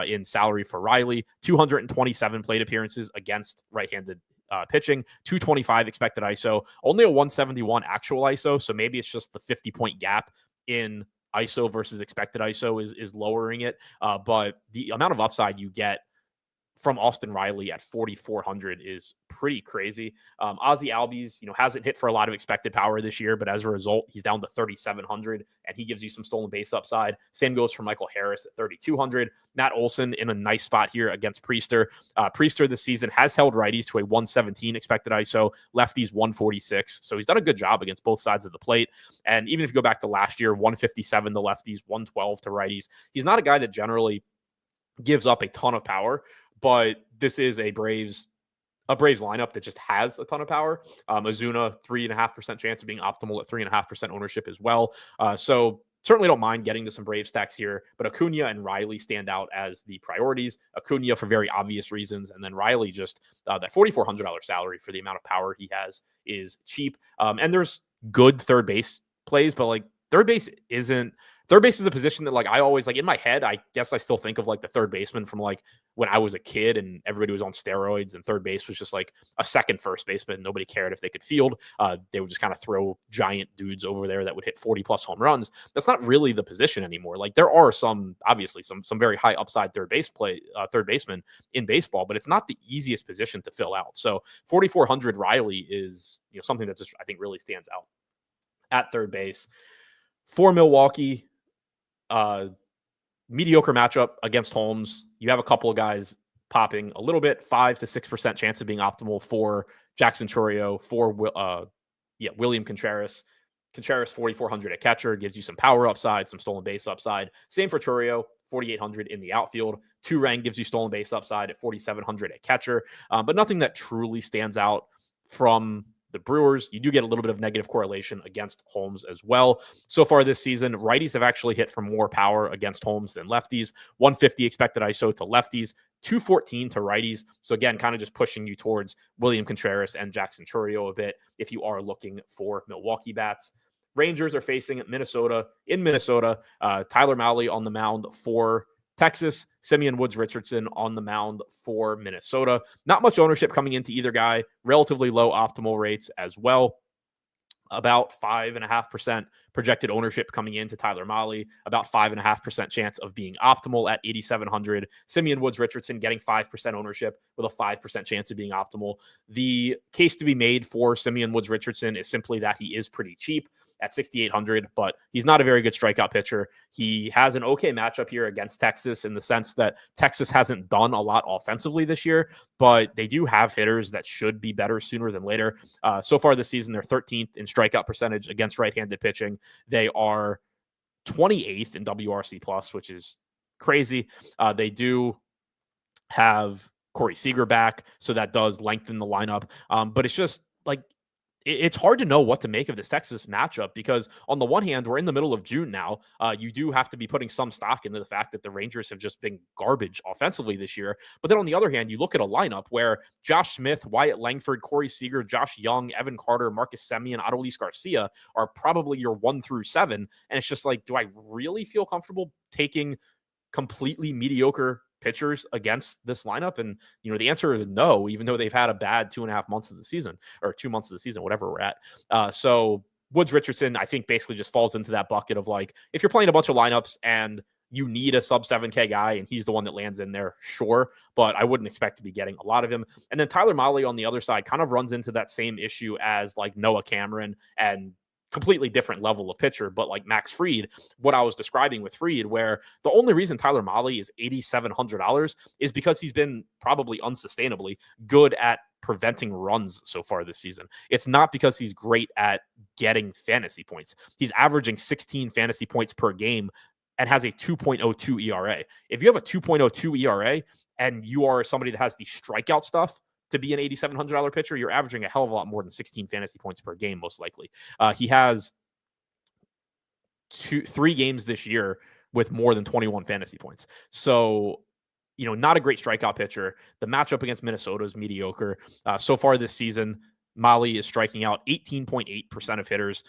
in salary for Riley. 227 plate appearances against right-handed pitching, 225 expected ISO, only a 171 actual ISO, so maybe it's just the 50-point gap in ISO versus expected ISO is lowering it. But the amount of upside you get from Austin Riley at 4,400 is pretty crazy. Ozzie Albies, hasn't hit for a lot of expected power this year, but as a result, he's down to 3,700, and he gives you some stolen base upside. Same goes for Michael Harris at 3,200. Matt Olson in a nice spot here against Priester. Priester this season has held righties to a 117 expected ISO, lefties 146. So he's done a good job against both sides of the plate. And even if you go back to last year, 157 to lefties, 112 to righties. He's not a guy that generally gives up a ton of power, but this is a Braves lineup that just has a ton of power. Ozuna, 3.5% chance of being optimal at 3.5% ownership as well. So certainly don't mind getting to some Brave stacks here, but Acuna and Riley stand out as the priorities. Acuna for very obvious reasons, and then Riley just that $4,400 salary for the amount of power he has is cheap. And there's good third base plays, but like third base is a position that like I always like in my head. I guess I still think of like the third baseman from like when I was a kid and everybody was on steroids and third base was just like a second first baseman. Nobody cared if they could field. They would just kind of throw giant dudes over there that would hit 40 plus home runs. That's not really the position anymore. Like there are obviously some very high upside third baseman in baseball, but it's not the easiest position to fill out. So 4,400 Riley is something that just I think really stands out at third base. For Milwaukee, mediocre matchup against Holmes. You have a couple of guys popping a little bit, 5 to 6% chance of being optimal for Jackson Chourio, for William Contreras. Contreras 4,400 at catcher gives you some power upside, some stolen base upside. Same for Chourio, 4,800 in the outfield. Turang gives you stolen base upside at 4,700 at catcher, but nothing that truly stands out from the Brewers. You do get a little bit of negative correlation against Holmes as well. So far this season, righties have actually hit for more power against Holmes than lefties. 150 expected ISO to lefties, 214 to righties. So again, kind of just pushing you towards William Contreras and Jackson Chourio a bit if you are looking for Milwaukee bats. Rangers are facing Minnesota. In Minnesota, Tyler Mahle on the mound for Texas, Simeon Woods-Richardson on the mound for Minnesota. Not much ownership coming into either guy. Relatively low optimal rates as well. About 5.5% projected ownership coming into Tyler Mahle. About 5.5% chance of being optimal at 8,700. Simeon Woods-Richardson getting 5% ownership with a 5% chance of being optimal. The case to be made for Simeon Woods-Richardson is simply that he is pretty cheap at 6,800, but he's not a very good strikeout pitcher. He has an okay matchup here against Texas in the sense that Texas hasn't done a lot offensively this year, but they do have hitters that should be better sooner than later. So far this season, they're 13th in strikeout percentage against right-handed pitching. They are 28th in WRC plus, which is crazy. They do have Corey Seager back, so that does lengthen the lineup. But it's just like, it's hard to know what to make of this Texas matchup because on the one hand, we're in the middle of June now. You do have to be putting some stock into the fact that the Rangers have just been garbage offensively this year. But then on the other hand, you look at a lineup where Josh Smith, Wyatt Langford, Corey Seager, Josh Young, Evan Carter, Marcus Semien, Adolis Garcia are probably your 1 through 7. And it's just like, do I really feel comfortable taking completely mediocre pitchers against this lineup? And the answer is no, even though they've had a bad 2.5 months of the season, or 2 months of the season, whatever we're at. So Woods-Richardson, I think, basically just falls into that bucket of like, if you're playing a bunch of lineups and you need a sub 7K guy and he's the one that lands in there, sure, but I wouldn't expect to be getting a lot of him. And then Tyler Mahle on the other side kind of runs into that same issue as like Noah Cameron, and completely different level of pitcher, but like Max Fried, what I was describing with Fried, where the only reason Tyler Mahle is $8,700 is because he's been probably unsustainably good at preventing runs so far this season. It's not because he's great at getting fantasy points. He's averaging 16 fantasy points per game and has a 2.02 ERA. If you have a 2.02 ERA and you are somebody that has the strikeout stuff to be an $8,700 pitcher, you're averaging a hell of a lot more than 16 fantasy points per game, most likely. He has 3 games this year with more than 21 fantasy points. So, not a great strikeout pitcher. The matchup against Minnesota is mediocre. So far this season, Mahle is striking out 18.8% of hitters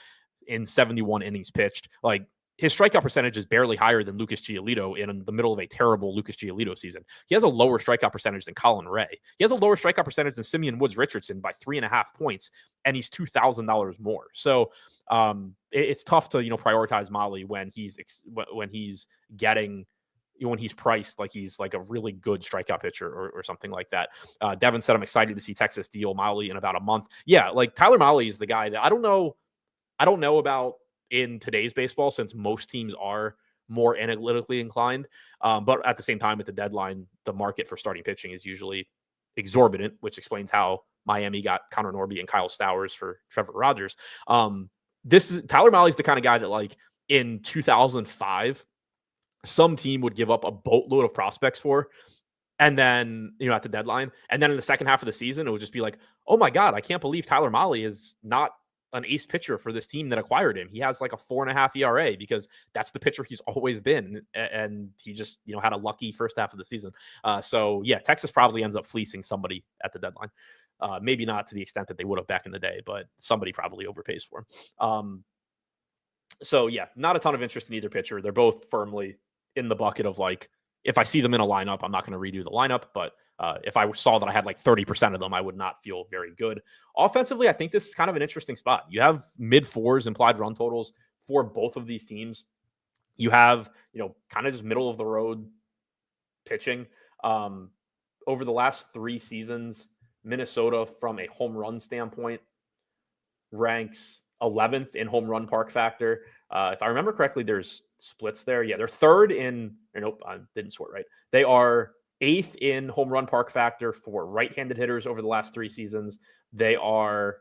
in 71 innings pitched. Like, his strikeout percentage is barely higher than Lucas Giolito in the middle of a terrible Lucas Giolito season. He has a lower strikeout percentage than Colin Ray. He has a lower strikeout percentage than Simeon Woods-Richardson by 3.5 points, and he's $2,000 more. So it's tough to prioritize Mahle when he's getting when he's priced like he's like a really good strikeout pitcher or something like that. Devin said, I'm excited to see Texas deal Mahle in about a month. Yeah, like Tyler Mahle is the guy that I don't know about in today's baseball, since most teams are more analytically inclined. But at the same time, at the deadline, the market for starting pitching is usually exorbitant, which explains how Miami got Connor Norby and Kyle Stowers for Trevor Rogers. Tyler Mahle is the kind of guy that, like, in 2005, some team would give up a boatload of prospects for, and then, at the deadline, and then in the second half of the season, it would just be like, oh my God, I can't believe Tyler Mahle is not an ace pitcher for this team that acquired him. He has like a 4.5 ERA because that's the pitcher he's always been. And he just, had a lucky first half of the season. So yeah, Texas probably ends up fleecing somebody at the deadline. Maybe not to the extent that they would have back in the day, but somebody probably overpays for him. So yeah, not a ton of interest in either pitcher. They're both firmly in the bucket of like, if I see them in a lineup, I'm not going to redo the lineup, but if I saw that I had like 30% of them, I would not feel very good. Offensively, I think this is kind of an interesting spot. You have mid-4s implied run totals for both of these teams. You have, kind of just middle of the road pitching. Over the last 3 seasons, Minnesota, from a home run standpoint, ranks 11th in home run park factor. If I remember correctly, there's splits there. Yeah, they're 3rd in, nope, I didn't sort right. They are 8th in home run park factor for right-handed hitters over the last 3 seasons. They are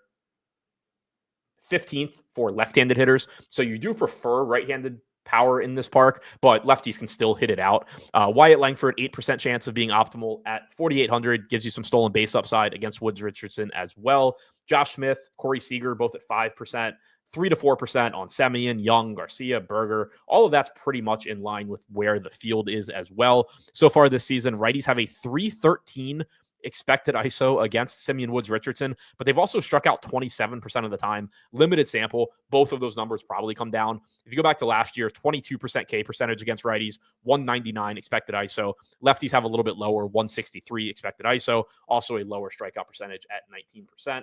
15th for left-handed hitters. So you do prefer right-handed power in this park, but lefties can still hit it out. Wyatt Langford, 8% chance of being optimal at 4,800, gives you some stolen base upside against Woods Richardson as well. Josh Smith, Corey Seager, both at 5%. 3 to 4% on Semien, Young, Garcia, Berger. All of that's pretty much in line with where the field is as well. So far this season, righties have a 313 expected ISO against Semien, Woods, Richardson, but they've also struck out 27% of the time. Limited sample. Both of those numbers probably come down. If you go back to last year, 22% K percentage against righties, 199 expected ISO. Lefties have a little bit lower, 163 expected ISO. Also a lower strikeout percentage at 19%.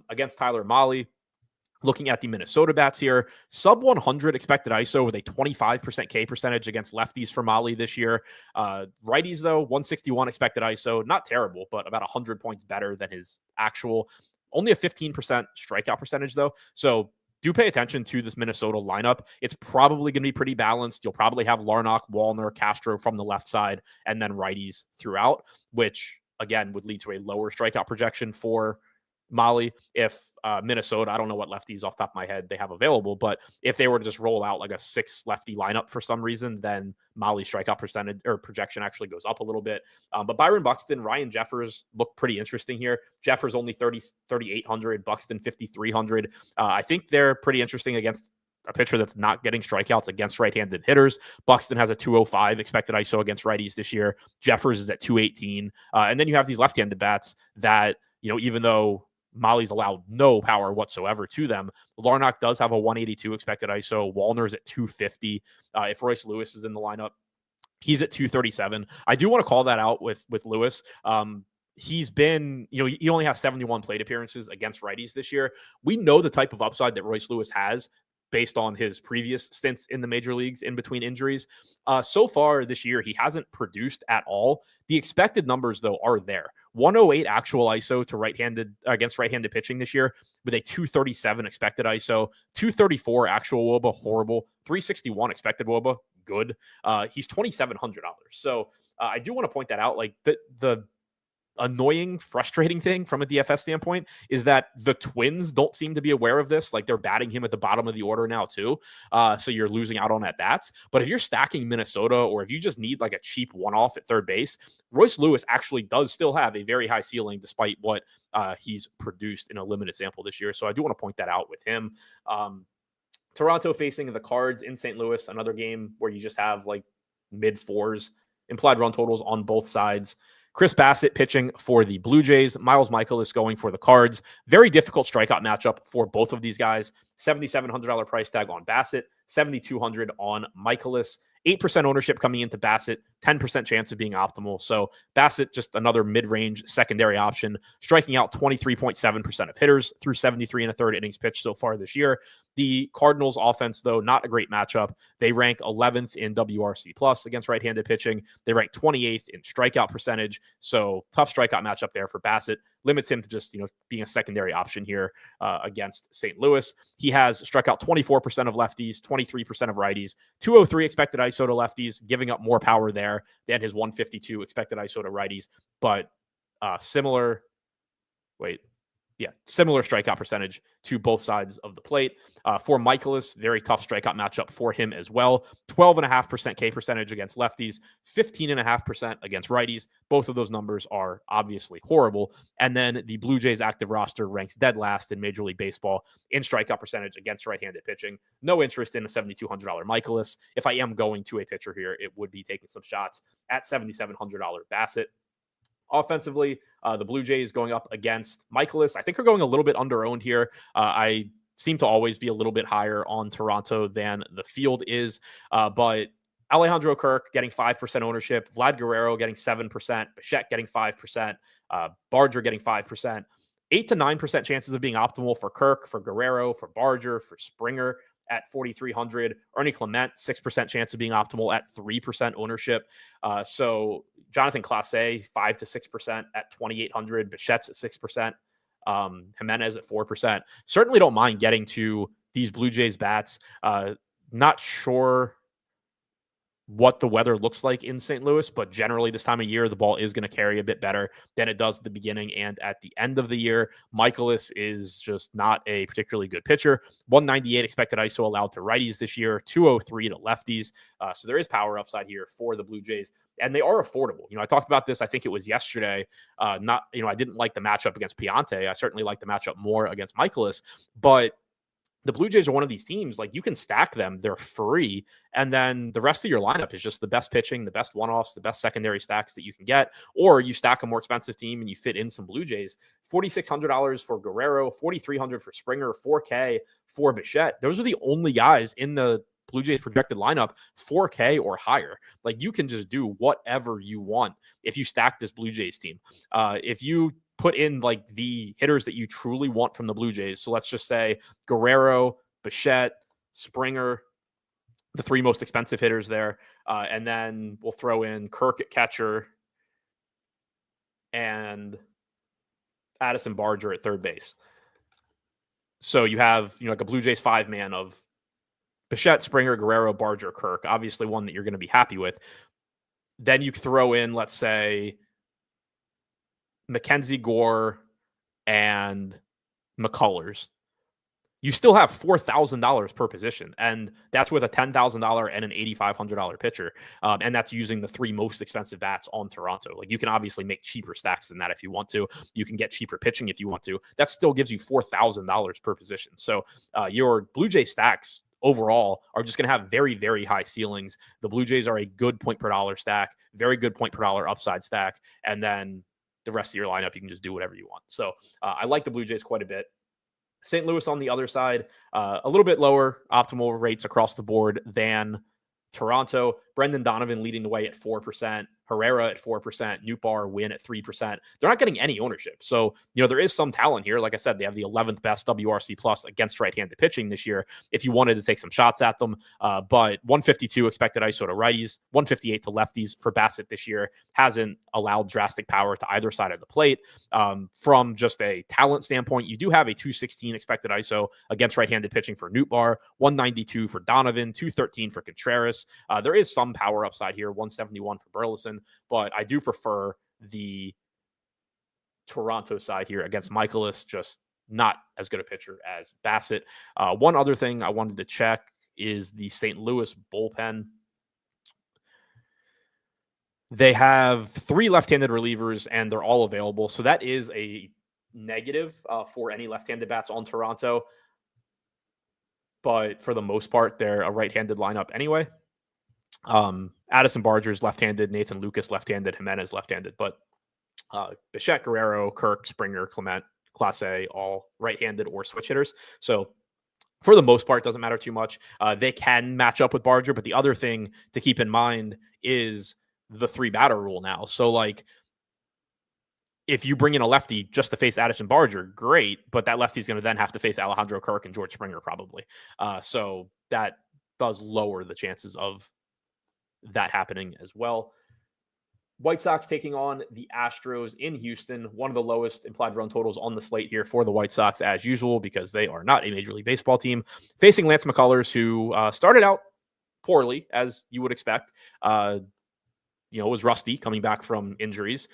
Against Tyler Mahle, looking at the Minnesota bats here, sub 100 expected ISO with a 25% K percentage against lefties for Mahle this year. Righties, though, 161 expected ISO. Not terrible, but about 100 points better than his actual. Only a 15% strikeout percentage, though. So do pay attention to this Minnesota lineup. It's probably going to be pretty balanced. You'll probably have Larnach, Wallner, Castro from the left side, and then righties throughout, which, again, would lead to a lower strikeout projection for Mahle. If Minnesota, I don't know what lefties off the top of my head they have available, but if they were to just roll out like a 6 lefty lineup for some reason, then Mahle's strikeout percentage or projection actually goes up a little bit. But Byron Buxton, Ryan Jeffers look pretty interesting here. Jeffers only 3,800, Buxton 5,300. I think they're pretty interesting against a pitcher that's not getting strikeouts against right-handed hitters. Buxton has a 205 expected ISO against righties this year. Jeffers is at 218. And then you have these left-handed bats that, even though Mahle's allowed no power whatsoever to them, Larnach does have a 182 expected ISO. Wallner's at 250. If Royce Lewis is in the lineup, he's at 237. I do want to call that out with Lewis. He's been, he only has 71 plate appearances against righties this year. We know the type of upside that Royce Lewis has based on his previous stints in the major leagues in between injuries. So far this year, he hasn't produced at all. The expected numbers, though, are there. 108 actual ISO to against right-handed pitching this year with a 237 expected ISO, 234 actual WOBA, horrible, 361 expected WOBA, good. He's $2,700. So I do want to point that out. Like the annoying, frustrating thing from a DFS standpoint is that the Twins don't seem to be aware of this. Like, they're batting him at the bottom of the order now too. So you're losing out on at-bats. But if you're stacking Minnesota, or if you just need like a cheap one-off at third base, Royce Lewis actually does still have a very high ceiling despite what he's produced in a limited sample this year. So I do want to point that out with him. Toronto facing the Cards in St. Louis, another game where you just have like mid-4s implied run totals on both sides. Chris Bassett pitching for the Blue Jays. Miles Michaelis going for the Cards. Very difficult strikeout matchup for both of these guys. $7,700 price tag on Bassett, $7,200 on Michaelis. 8% ownership coming into Bassett, 10% chance of being optimal. So Bassett, just another mid-range secondary option, striking out 23.7% of hitters through 73 and a third innings pitched so far this year. The Cardinals offense, though, not a great matchup. They rank 11th in WRC plus against right-handed pitching. They rank 28th in strikeout percentage. So tough strikeout matchup there for Bassett. Limits him to just, being a secondary option here against St. Louis. He has struck out 24% of lefties, 23% of righties, 203 expected ISO to lefties, giving up more power there than his 152 expected ISO to righties, but similar strikeout percentage to both sides of the plate. For Michaelis, very tough strikeout matchup for him as well. 12.5% K percentage against lefties, 15.5% against righties. Both of those numbers are obviously horrible. And then the Blue Jays active roster ranks dead last in Major League Baseball in strikeout percentage against right-handed pitching. No interest in a $7,200 Michaelis. If I am going to a pitcher here, it would be taking some shots at $7,700 Bassett. Offensively, the Blue Jays going up against Michaelis, I think are going a little bit under-owned here. I seem to always be a little bit higher on Toronto than the field is. But Alejandro Kirk getting 5% ownership, Vlad Guerrero getting 7%, Bichette getting 5%, Barger getting 5%. 8 to 9% chances of being optimal for Kirk, for Guerrero, for Barger, for Springer at 4,300. Ernie Clement, 6% chance of being optimal at 3% ownership. So Jonathan Clase, 5 to 6% at 2,800. Bichette's at 6%. Jimenez at 4%. Certainly don't mind getting to these Blue Jays bats. Not sure what the weather looks like in St. Louis, but generally this time of year, the ball is going to carry a bit better than it does at the beginning and at the end of the year. Michaelis is just not a particularly good pitcher. 198 expected ISO allowed to righties this year, 203 to lefties. So there is power upside here for the Blue Jays, and they are affordable. I talked about this, I think it was yesterday. I didn't like the matchup against Piante. I certainly like the matchup more against Michaelis, but the Blue Jays are one of these teams, like you can stack them, they're free. And then the rest of your lineup is just the best pitching, the best one-offs, the best secondary stacks that you can get. Or you stack a more expensive team and you fit in some Blue Jays. $4,600 for Guerrero, $4,300 for Springer, $4K for Bichette. Those are the only guys in the Blue Jays projected lineup, 4K or higher. Like you can just do whatever you want if you stack this Blue Jays team. If you put in like the hitters that you truly want from the Blue Jays. So let's just say Guerrero, Bichette, Springer, the three most expensive hitters there. And then we'll throw in Kirk at catcher and Addison Barger at third base. So you have, like a Blue Jays 5-man of Bichette, Springer, Guerrero, Barger, Kirk, obviously one that you're going to be happy with. Then you throw in, let's say, Mackenzie Gore and McCullers. You still have $4,000 per position, and that's with a $10,000 and an $8,500 pitcher, and that's using the three most expensive bats on Toronto. Like you can obviously make cheaper stacks than that if you want to. You can get cheaper pitching if you want to. That still gives you $4,000 per position. So your Blue Jay stacks overall are just going to have very, very high ceilings. The Blue Jays are a good point per dollar stack, very good point per dollar upside stack, and then the rest of your lineup, you can just do whatever you want. So I like the Blue Jays quite a bit. St. Louis on the other side, a little bit lower optimal rates across the board than Toronto. Brendan Donovan leading the way at 4%. Herrera at 4%, Nootbaar Win at 3%. They're not getting any ownership. So, there is some talent here. Like I said, they have the 11th best WRC plus against right-handed pitching this year if you wanted to take some shots at them. But 152 expected ISO to righties, 158 to lefties for Bassett this year hasn't allowed drastic power to either side of the plate. From just a talent standpoint, you do have a 216 expected ISO against right-handed pitching for Nootbaar, 192 for Donovan, 213 for Contreras. There is some power upside here, 171 for Burleson, but I do prefer the Toronto side here against Michaelis, just not as good a pitcher as Bassett. One other thing I wanted to check is the St. Louis bullpen. They have three left-handed relievers, and they're all available. So that is a negative for any left-handed bats on Toronto. But for the most part, they're a right-handed lineup anyway. Addison Barger's left-handed, Nathan Lucas left-handed, Jimenez left-handed, but Bichette, Guerrero, Kirk, Springer, Clement, Clase, all right-handed or switch hitters. So for the most part, doesn't matter too much. They can match up with Barger, but the other thing to keep in mind is the three batter rule now. So like, if you bring in a lefty just to face Addison Barger, great, but that lefty is going to then have to face Alejandro Kirk and George Springer probably. So that does lower the chances of that happening as well. White Sox taking on the Astros in Houston, one of the lowest implied run totals on the slate here for the White Sox as usual, because they are not a Major League Baseball team, facing Lance McCullers, who started out poorly, as you would expect. Was rusty coming back from injuries.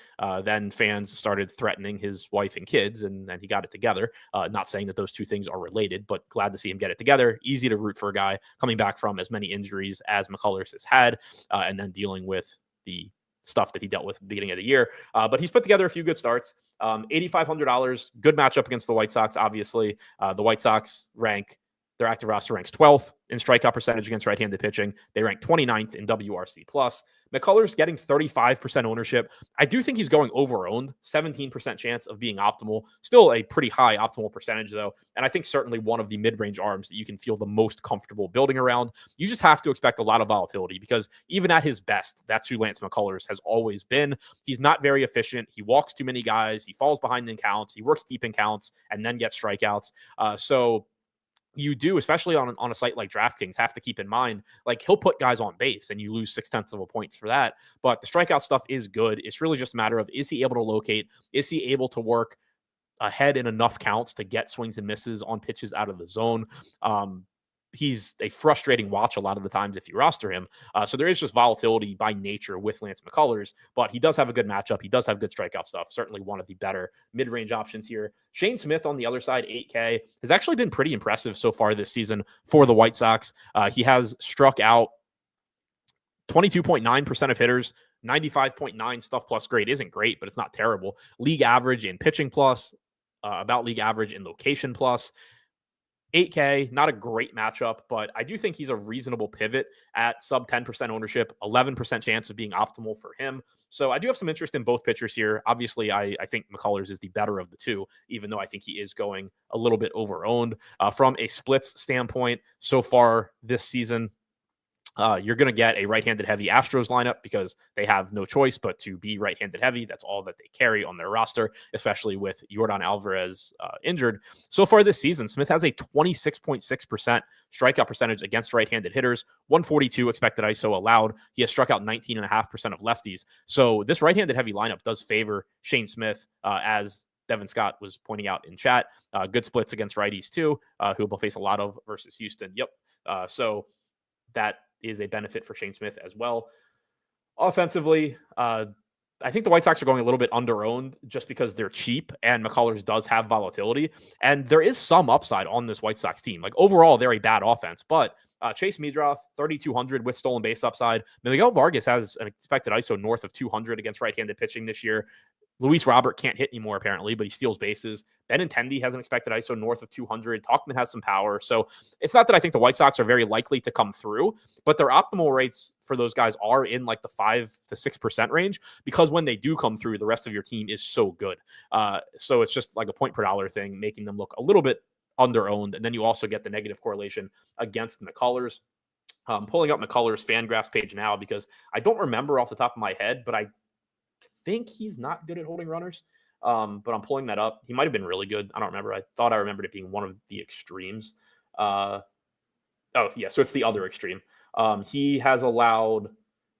Then fans started threatening his wife and kids, and then he got it together. Not saying that those two things are related, but glad to see him get it together. Easy to root for a guy coming back from as many injuries as McCullers has had, and then dealing with the stuff that he dealt with at the beginning of the year. But he's put together a few good starts. $8,500, good matchup against the White Sox, obviously. The White Sox their active roster ranks 12th in strikeout percentage against right-handed pitching. They rank 29th in WRC+. McCullers getting 35% ownership. I do think he's going over-owned, 17% chance of being optimal. Still a pretty high optimal percentage, though. And I think certainly one of the mid-range arms that you can feel the most comfortable building around. You just have to expect a lot of volatility, because even at his best, that's who Lance McCullers has always been. He's not very efficient. He walks too many guys. He falls behind in counts. He works deep in counts and then gets strikeouts. So you do, especially on a site like DraftKings, have to keep in mind, like, he'll put guys on base and you lose 0.6 of a point for that. But the strikeout stuff is good. It's really just a matter of, is he able to locate? Is he able to work ahead in enough counts to get swings and misses on pitches out of the zone? he's a frustrating watch a lot of the times if you roster him. So there is just volatility by nature with Lance McCullers, but he does have a good matchup. He does have good strikeout stuff. Certainly one of the better mid-range options here. Shane Smith on the other side, 8K, has actually been pretty impressive so far this season for the White Sox. He has struck out 22.9% of hitters, 95.9 stuff plus grade isn't great, but it's not terrible. League average in pitching plus, about league average in location plus. 8K, not a great matchup, but I do think he's a reasonable pivot at sub 10% ownership, 11% chance of being optimal for him. So I do have some interest in both pitchers here. Obviously, I think McCullers is the better of the two, even though I think he is going a little bit over-owned. From a splits standpoint, so far this season, you're going to get a right-handed heavy Astros lineup because they have no choice but to be right-handed heavy. That's all that they carry on their roster, especially with Yordan Alvarez injured. So far this season, Smith has a 26.6% strikeout percentage against right-handed hitters, 142 expected ISO allowed. He has struck out 19.5% of lefties. So this right-handed heavy lineup does favor Shane Smith, as Devin Scott was pointing out in chat. Good splits against righties too, who will face a lot of versus Houston. Yep. So that is a benefit for Shane Smith as well. Offensively, I think the White Sox are going a little bit under-owned just because they're cheap and McCullers does have volatility. And there is some upside on this White Sox team. Like overall, they're a bad offense, but Chase Meadroff, 3,200 with stolen base upside. Miguel Vargas has an expected ISO north of 200 against right-handed pitching this year. Luis Robert can't hit anymore, apparently, but he steals bases. Benintendi has an expected ISO north of 200. Tauchman has some power. So it's not that I think the White Sox are very likely to come through, but their optimal rates for those guys are in like the 5 to 6% range, because when they do come through, the rest of your team is so good. So it's just like a point per dollar thing, making them look a little bit under-owned. And then you also get the negative correlation against McCullers. Pulling up McCullers Fangraphs page now because I don't remember off the top of my head, but I think he's not good at holding runners. But I'm pulling that up. He might have been really good. I don't remember. I thought I remembered it being one of the extremes. So it's the other extreme. He has allowed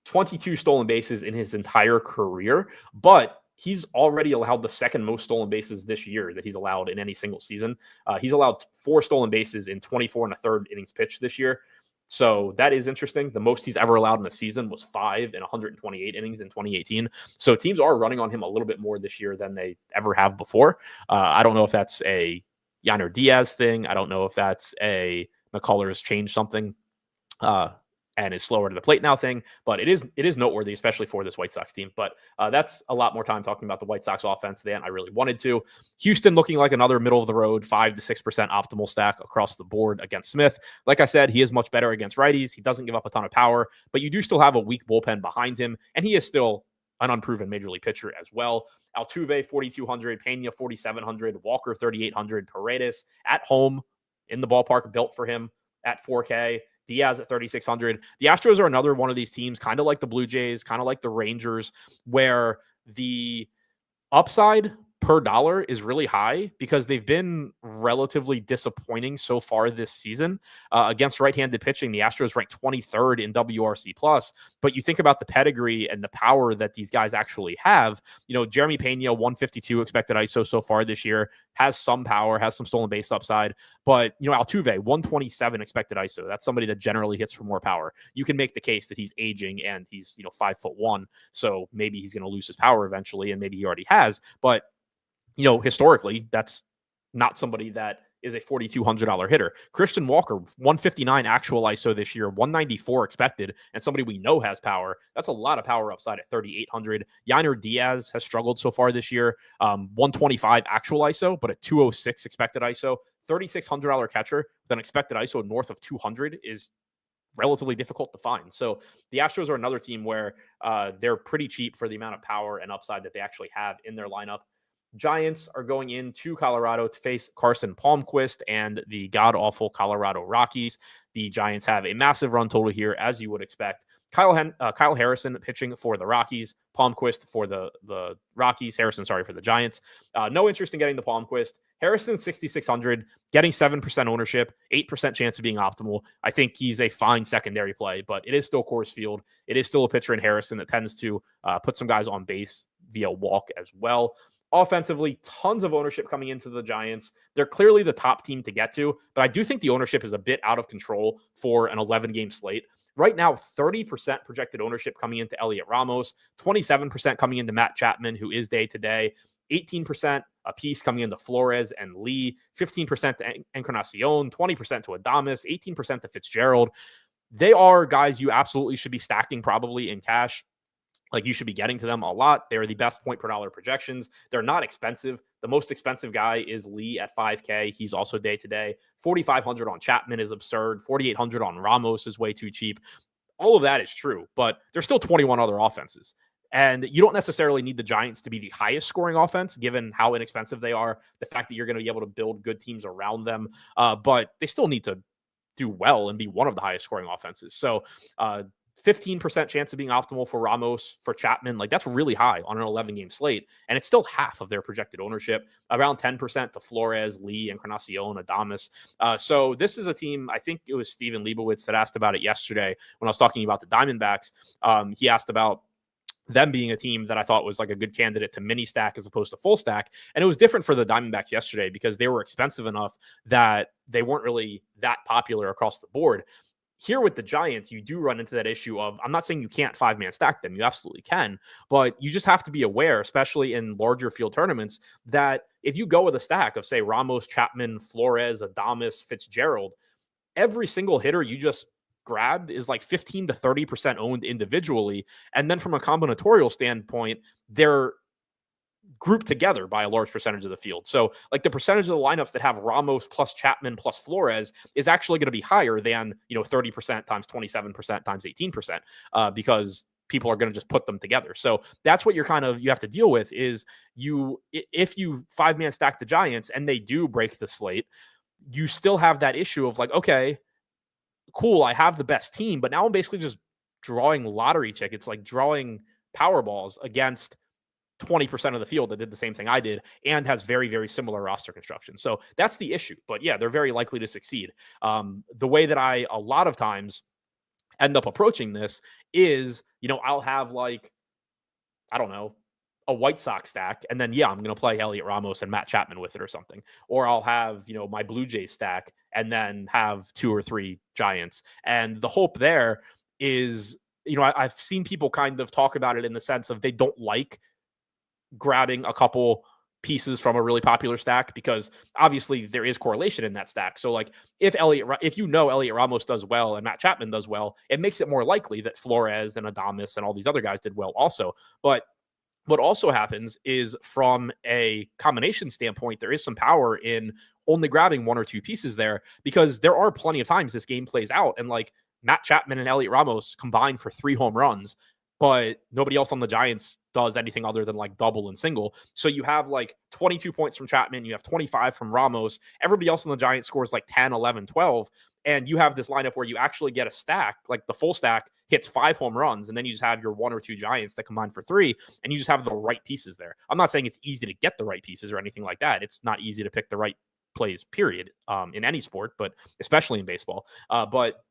22 stolen bases in his entire career, but he's already allowed the second most stolen bases this year that he's allowed in any single season. He's allowed 4 stolen bases in 24 and a third innings pitched this year. So that is interesting. The most he's ever allowed in a season was 5 in 128 innings in 2018. So teams are running on him a little bit more this year than they ever have before. I don't know if that's a Yainer Diaz thing. I don't know if that's a McCullers changed something and is slower to the plate now thing, but it is noteworthy, especially for this White Sox team. But that's a lot more time talking about the White Sox offense than I really wanted to. Houston looking like another middle of the road, 5 to 6% optimal stack across the board against Smith. Like I said, he is much better against righties. He doesn't give up a ton of power, but you do still have a weak bullpen behind him, and he is still an unproven major league pitcher as well. Altuve, 4,200, Pena, 4,700, Walker, 3,800, Paredes at home in the ballpark built for him at 4K. Diaz at 3,600. The Astros are another one of these teams, kind of like the Blue Jays, kind of like the Rangers, where the upside per dollar is really high because they've been relatively disappointing so far this season against right-handed pitching. The Astros ranked 23rd in WRC plus, but you think about the pedigree and the power that these guys actually have. You know, Jeremy Pena, 152 expected ISO so far this year, has some power, has some stolen base upside, but you know, Altuve, 127 expected ISO. That's somebody that generally hits for more power. You can make the case that he's aging and he's, 5'1", so maybe he's going to lose his power eventually, and maybe he already has, but historically, that's not somebody that is a $4,200 hitter. Christian Walker, 159 actual ISO this year, 194 expected, and somebody we know has power. That's a lot of power upside at 3,800. Yainer Diaz has struggled so far this year, 125 actual ISO, but a 206 expected ISO. $3,600 catcher with an expected ISO north of 200 is relatively difficult to find. So the Astros are another team where they're pretty cheap for the amount of power and upside that they actually have in their lineup. Giants are going into Colorado to face Carson Palmquist and the god-awful Colorado Rockies. The Giants have a massive run total here, as you would expect. Kyle Harrison pitching for the Rockies, Palmquist for the Rockies, Harrison, sorry, for the Giants. No interest in getting the Palmquist. Harrison, 6,600, getting 7% ownership, 8% chance of being optimal. I think he's a fine secondary play, but it is still Coors Field. It is still a pitcher in Harrison that tends to put some guys on base via walk as well. Offensively, tons of ownership coming into the Giants. They're clearly the top team to get to, but I do think the ownership is a bit out of control for an 11-game slate. Right now, 30% projected ownership coming into Elliot Ramos, 27% coming into Matt Chapman, who is day-to-day, 18% a piece coming into Flores and Lee, 15% to Encarnacion, 20% to Adames, 18% to Fitzgerald. They are guys you absolutely should be stacking probably in cash. Like, you should be getting to them a lot. They're the best point per dollar projections. They're not expensive. The most expensive guy is Lee at $5K. He's also day to day. 4,500 on Chapman is absurd. 4,800 on Ramos is way too cheap. All of that is true, but there's still 21 other offenses. And you don't necessarily need the Giants to be the highest scoring offense, given how inexpensive they are, the fact that you're going to be able to build good teams around them. But they still need to do well and be one of the highest scoring offenses. So, 15% chance of being optimal for Ramos, for Chapman. Like, that's really high on an 11-game slate. And it's still half of their projected ownership, around 10% to Flores, Lee, Encarnacion, Adames. So this is a team, I think it was Steven Leibowitz that asked about it yesterday when I was talking about the Diamondbacks. He asked about them being a team that I thought was like a good candidate to mini stack as opposed to full stack. And it was different for the Diamondbacks yesterday because they were expensive enough that they weren't really that popular across the board. Here with the Giants, you do run into that issue of, I'm not saying you can't 5-man stack them. You absolutely can, but you just have to be aware, especially in larger field tournaments, that if you go with a stack of, say, Ramos, Chapman, Flores, Adames, Fitzgerald, every single hitter you just grabbed is like 15 to 30% owned individually. And then from a combinatorial standpoint, they're grouped together by a large percentage of the field. So like the percentage of the lineups that have Ramos plus Chapman plus Flores is actually going to be higher than, 30% times 27% times 18%, because people are going to just put them together. So that's what you have to deal with is if you 5-man stack the Giants and they do break the slate, you still have that issue of like, okay, cool, I have the best team, but now I'm basically just drawing lottery tickets, like drawing Powerballs against 20% of the field that did the same thing I did and has very, very similar roster construction. So that's the issue. But yeah, they're very likely to succeed. The way that I a lot of times end up approaching this is, I'll have like, I don't know, a White Sox stack. And then, I'm going to play Elliot Ramos and Matt Chapman with it or something. Or I'll have, my Blue Jays stack and then have 2 or 3 Giants. And the hope there is, I've seen people kind of talk about it in the sense of they don't like grabbing a couple pieces from a really popular stack because obviously there is correlation in that stack. So like if Elliot Ramos does well and Matt Chapman does well, it makes it more likely that Flores and Adames and all these other guys did well also. But what also happens is from a combination standpoint, there is some power in only grabbing 1 or 2 pieces there because there are plenty of times this game plays out and like Matt Chapman and Elliot Ramos combined for 3 home runs, but nobody else on the Giants does anything other than like double and single. So you have like 22 points from Chapman, you have 25 from Ramos. Everybody else on the Giants scores like 10, 11, 12. And you have this lineup where you actually get a stack, like the full stack hits 5 home runs, and then you just have your 1 or 2 Giants that combine for 3, and you just have the right pieces there. I'm not saying it's easy to get the right pieces or anything like that. It's not easy to pick the right plays, period, in any sport, but especially in baseball. But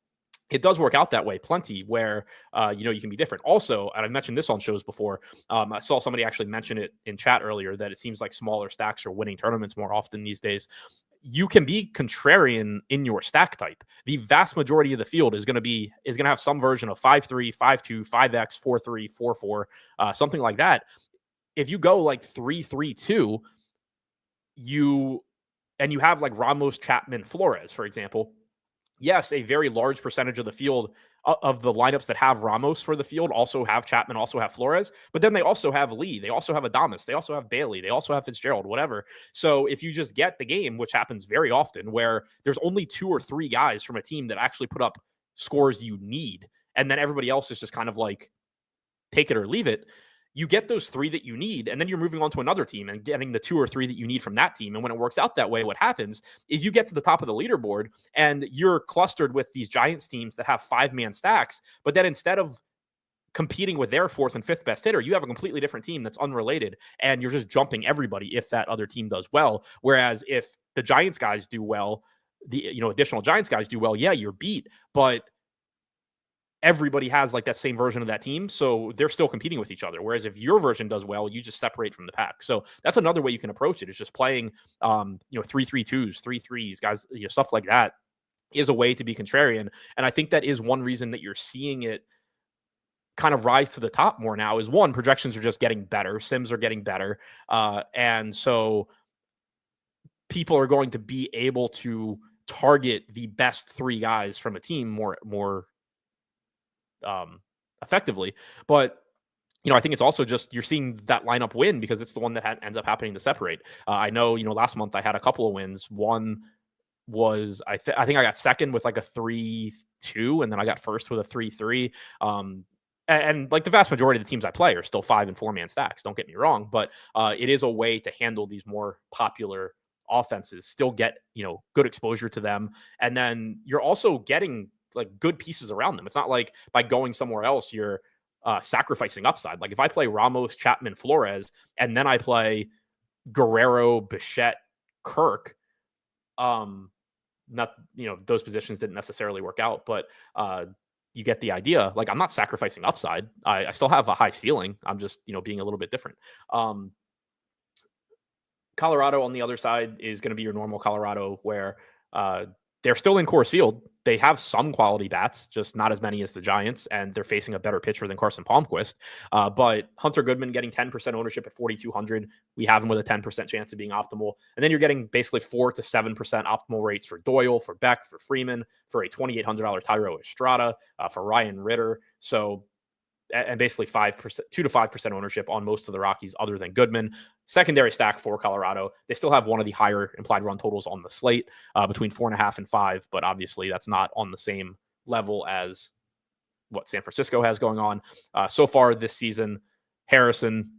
it does work out that way plenty where, you can be different. Also, and I've mentioned this on shows before, I saw somebody actually mention it in chat earlier that it seems like smaller stacks are winning tournaments more often these days. You can be contrarian in your stack type. The vast majority of the field is going to have some version of 5-3, 5-2, 5x, 4-3, 4-4, something like that. If you go like 3-3-2, you have like Ramos, Chapman, Flores, for example. Yes, a very large percentage of the field of the lineups that have Ramos for the field also have Chapman, also have Flores, but then they also have Lee, they also have Adames, they also have Bailey, they also have Fitzgerald, whatever. So if you just get the game, which happens very often, where there's only 2 or 3 guys from a team that actually put up scores you need, and then everybody else is just kind of like take it or leave it, you get those 3 that you need, and then you're moving on to another team and getting the 2 or 3 that you need from that team. And when it works out that way, what happens is you get to the top of the leaderboard and you're clustered with these Giants teams that have 5-man stacks, but then instead of competing with their 4th and 5th best hitter, you have a completely different team that's unrelated, and you're just jumping everybody if that other team does well. Whereas if the Giants guys do well, the additional Giants guys do well, yeah, you're beat, but everybody has like that same version of that team. So they're still competing with each other. Whereas if your version does well, you just separate from the pack. So that's another way you can approach it, is just playing, 3-3-2s, 3-3s, guys, stuff like that is a way to be contrarian. And I think that is one reason that you're seeing it kind of rise to the top more now. Is one, projections are just getting better. Sims are getting better. And so people are going to be able to target the best 3 guys from a team more effectively. But I think it's also just you're seeing that lineup win because it's the one that ends up happening to separate. I know, last month I had a couple of wins. One was I think I got second with like a 3-2, and then I got first with a 3-3. And like the vast majority of the teams I play are still 5 and 4 man stacks. Don't get me wrong, but it is a way to handle these more popular offenses, still get good exposure to them, and then you're also getting like good pieces around them. It's not like by going somewhere else you're sacrificing upside. Like if I play Ramos, Chapman, Flores, and then I play Guerrero, Bichette, Kirk, not those positions didn't necessarily work out, but you get the idea. Like I'm not sacrificing upside. I still have a high ceiling. I'm just being a little bit different. Colorado on the other side is going to be your normal Colorado, where they're still in Coors Field. They have some quality bats, just not as many as the Giants, and they're facing a better pitcher than Carson Palmquist. But Hunter Goodman getting 10% ownership at 4,200. We have him with a 10% chance of being optimal. And then you're getting basically 4 to 7% optimal rates for Doyle, for Beck, for Freeman, for a $2,800 Tyro Estrada, for Ryan Ritter. So, and basically 5%, 2 to 5% ownership on most of the Rockies other than Goodman. Secondary stack for Colorado. They still have one of the higher implied run totals on the slate, between 4.5 and 5, but obviously that's not on the same level as what San Francisco has going on. So far this season, Harrison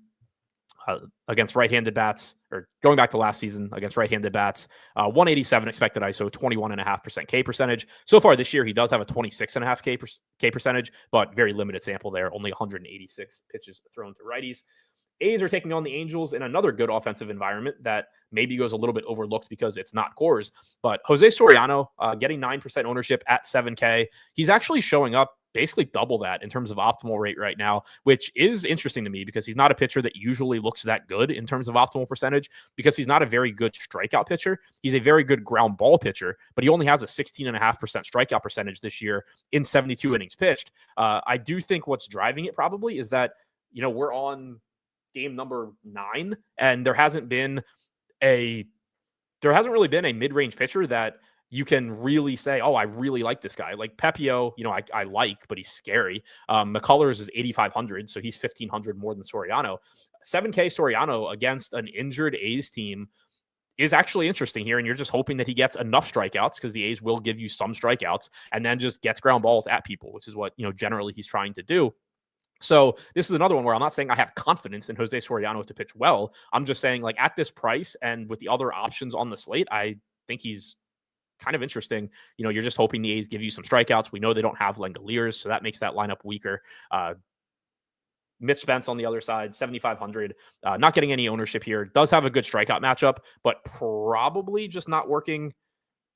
against right-handed bats, or going back to last season against right-handed bats, 187 expected ISO, 21.5% K percentage. So far this year, he does have a 26.5 K percentage, but very limited sample there. Only 186 pitches thrown to righties. A's are taking on the Angels in another good offensive environment that maybe goes a little bit overlooked because it's not Coors. But Jose Soriano getting 9% ownership at 7K. He's actually showing up basically double that in terms of optimal rate right now, which is interesting to me because he's not a pitcher that usually looks that good in terms of optimal percentage, because he's not a very good strikeout pitcher. He's a very good ground ball pitcher, but he only has a 16.5% strikeout percentage this year in 72 innings pitched. I do think what's driving it probably is that, we're on game number 9, and there hasn't really been a mid-range pitcher that you can really say, oh, I really like this guy. Like Pepio, I like, but he's scary. McCullers is 8,500, so he's 1,500 more than Soriano. 7K Soriano against an injured A's team is actually interesting here, and you're just hoping that he gets enough strikeouts, because the A's will give you some strikeouts, and then just gets ground balls at people, which is what generally he's trying to do. So this is another one where I'm not saying I have confidence in Jose Soriano to pitch well. I'm just saying, like, at this price and with the other options on the slate, I think he's kind of interesting. You're just hoping the A's give you some strikeouts. We know they don't have Langoliers, so that makes that lineup weaker. Mitch Spence on the other side, 7,500, not getting any ownership here. Does have a good strikeout matchup, but probably just not working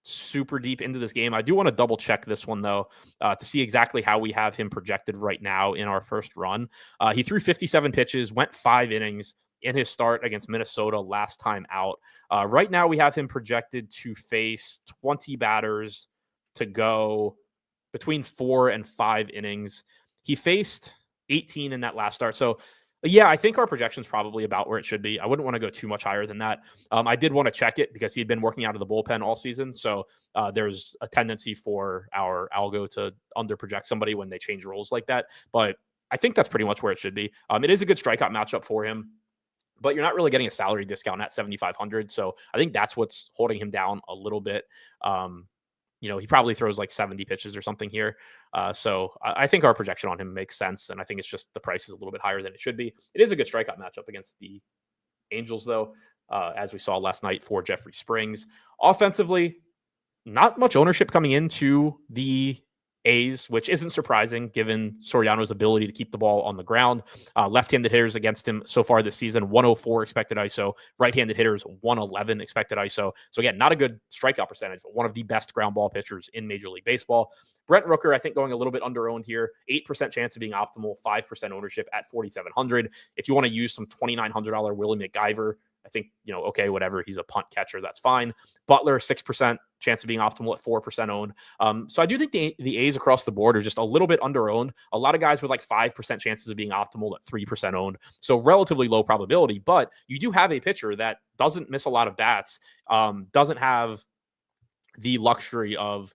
super deep into this game. I do want to double check this one though, to see exactly how we have him projected right now in our first run. He threw 57 pitches, went 5 innings in his start against Minnesota last time out. Right now we have him projected to face 20 batters to go between 4 and 5 innings. He faced 18 in that last start. So yeah, I think our projection's probably about where it should be. I wouldn't want to go too much higher than that. I did want to check it because he had been working out of the bullpen all season. So there's a tendency for our algo to under-project somebody when they change roles like that. But I think that's pretty much where it should be. It is a good strikeout matchup for him, but you're not really getting a salary discount at 7,500. So I think that's what's holding him down a little bit. He probably throws like 70 pitches or something here. So I think our projection on him makes sense. And I think it's just the price is a little bit higher than it should be. It is a good strikeout matchup against the Angels, though, as we saw last night for Jeffrey Springs. Offensively, not much ownership coming into the A's, which isn't surprising given Soriano's ability to keep the ball on the ground. Left-handed hitters against him so far this season, 104 expected ISO. Right-handed hitters, 111 expected ISO. So again, not a good strikeout percentage, but one of the best ground ball pitchers in Major League Baseball. Brent Rooker, I think, going a little bit under-owned here. 8% chance of being optimal, 5% ownership at 4,700. If you want to use some $2,900 Willie McGyver, I think, okay, whatever. He's a punt catcher. That's fine. Butler, 6% chance of being optimal at 4% owned. So I do think the A's across the board are just a little bit under-owned. A lot of guys with like 5% chances of being optimal at 3% owned. So relatively low probability, but you do have a pitcher that doesn't miss a lot of bats, doesn't have the luxury of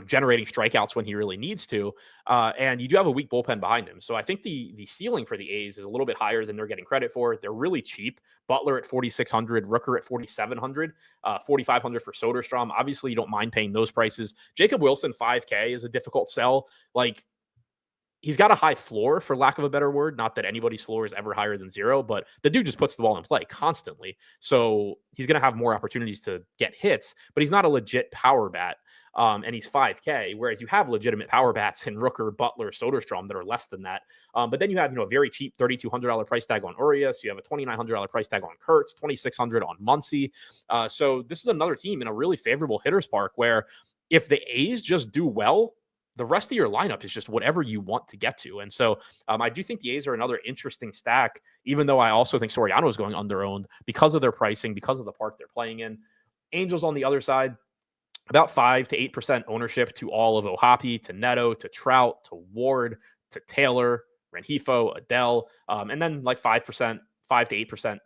generating strikeouts when he really needs to. And you do have a weak bullpen behind him. So I think the ceiling for the A's is a little bit higher than they're getting credit for. They're really cheap. Butler at 4,600, Rooker at 4,700, 4,500 for Soderstrom. Obviously, you don't mind paying those prices. Jacob Wilson, 5K is a difficult sell. Like, he's got a high floor, for lack of a better word. Not that anybody's floor is ever higher than 0, but the dude just puts the ball in play constantly. So he's going to have more opportunities to get hits, but he's not a legit power bat. And he's 5K, whereas you have legitimate power bats in Rooker, Butler, Soderstrom that are less than that. But then you have, a very cheap $3,200 price tag on Urias. You have a $2,900 price tag on Kurtz, $2,600 on Muncy. So this is another team in a really favorable hitter's park where if the A's just do well, the rest of your lineup is just whatever you want to get to. And so I do think the A's are another interesting stack, even though I also think Soriano is going under-owned because of their pricing, because of the park they're playing in. Angels on the other side, about 5 to 8% ownership to all of Ohapi, to Neto, to Trout, to Ward, to Taylor, Rengifo, Adele, and then like 5 to 8%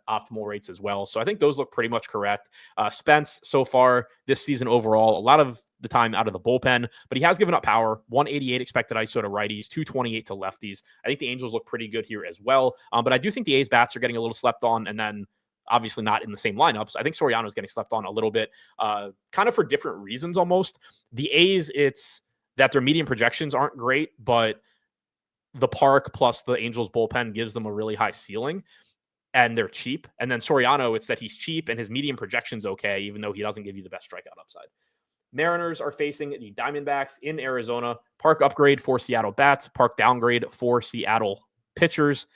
optimal rates as well. So I think those look pretty much correct. Spence so far this season overall, a lot of the time out of the bullpen, but he has given up power. 188 expected ISO to righties, 228 to lefties. I think the Angels look pretty good here as well. But I do think the A's bats are getting a little slept on, and then obviously not in the same lineups. I think Soriano is getting slept on a little bit, kind of for different reasons almost. The A's, it's that their median projections aren't great, but the park plus the Angels bullpen gives them a really high ceiling, and they're cheap. And then Soriano, it's that he's cheap and his median projection's okay, even though he doesn't give you the best strikeout upside. Mariners are facing the Diamondbacks in Arizona. Park upgrade for Seattle bats, park downgrade for Seattle pitchers.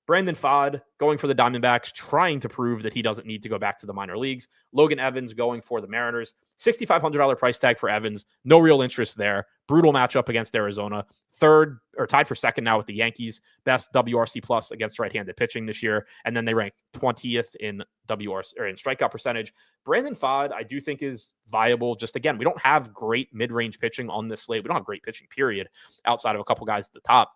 Brandon Pfaadt going for the Diamondbacks, trying to prove that he doesn't need to go back to the minor leagues. Logan Evans going for the Mariners. $6,500 price tag for Evans. No real interest there. Brutal matchup against Arizona. Third, or tied for second now with the Yankees. Best WRC plus against right-handed pitching this year. And then they rank 20th in WRC or in strikeout percentage. Brandon Pfaadt, I do think, is viable. Just again, we don't have great mid-range pitching on this slate. We don't have great pitching, period, outside of a couple guys at the top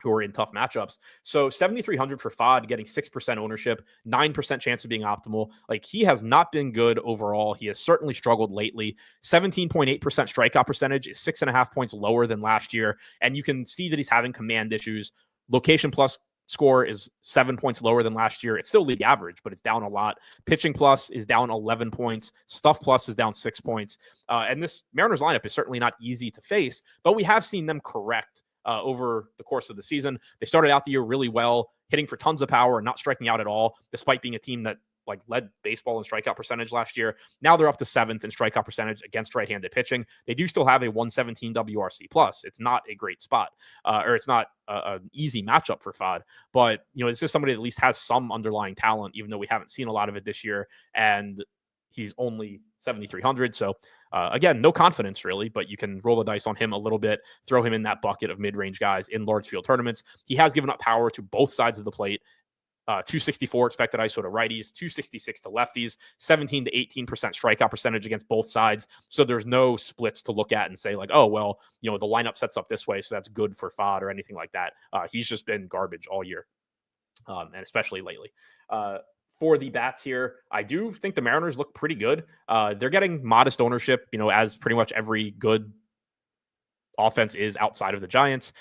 who are in tough matchups. So 7,300 for Pfaadt, getting 6% ownership, 9% chance of being optimal. Like, he has not been good overall. He has certainly struggled lately. 17.8% strikeout percentage is 6.5 points lower than last year. And you can see that he's having command issues. Location plus score is 7 points lower than last year. It's still league average, but it's down a lot. Pitching plus is down 11 points. Stuff plus is down 6 points. And this Mariners lineup is certainly not easy to face, but we have seen them correct over the course of the season. They started out the year really well, hitting for tons of power and not striking out at all, despite being a team that led baseball in strikeout percentage last year. Now they're up to 7th in strikeout percentage against right-handed pitching. They do still have a 117 WRC plus. It's not a great spot, or it's not an easy matchup for Pfaadt. But this is somebody that at least has some underlying talent, even though we haven't seen a lot of it this year. And he's only 7,300. So again, no confidence really, but you can roll the dice on him a little bit, throw him in that bucket of mid-range guys in large field tournaments. He has given up power to both sides of the plate. 264 expected ISO to righties, 266 to lefties, 17 to 18% strikeout percentage against both sides. So there's no splits to look at and say like, oh, well, the lineup sets up this way, so that's good for Pfaadt or anything like that. He's just been garbage all year, and especially lately. For the bats here, I do think the Mariners look pretty good. They're getting modest ownership, as pretty much every good offense is outside of the Giants.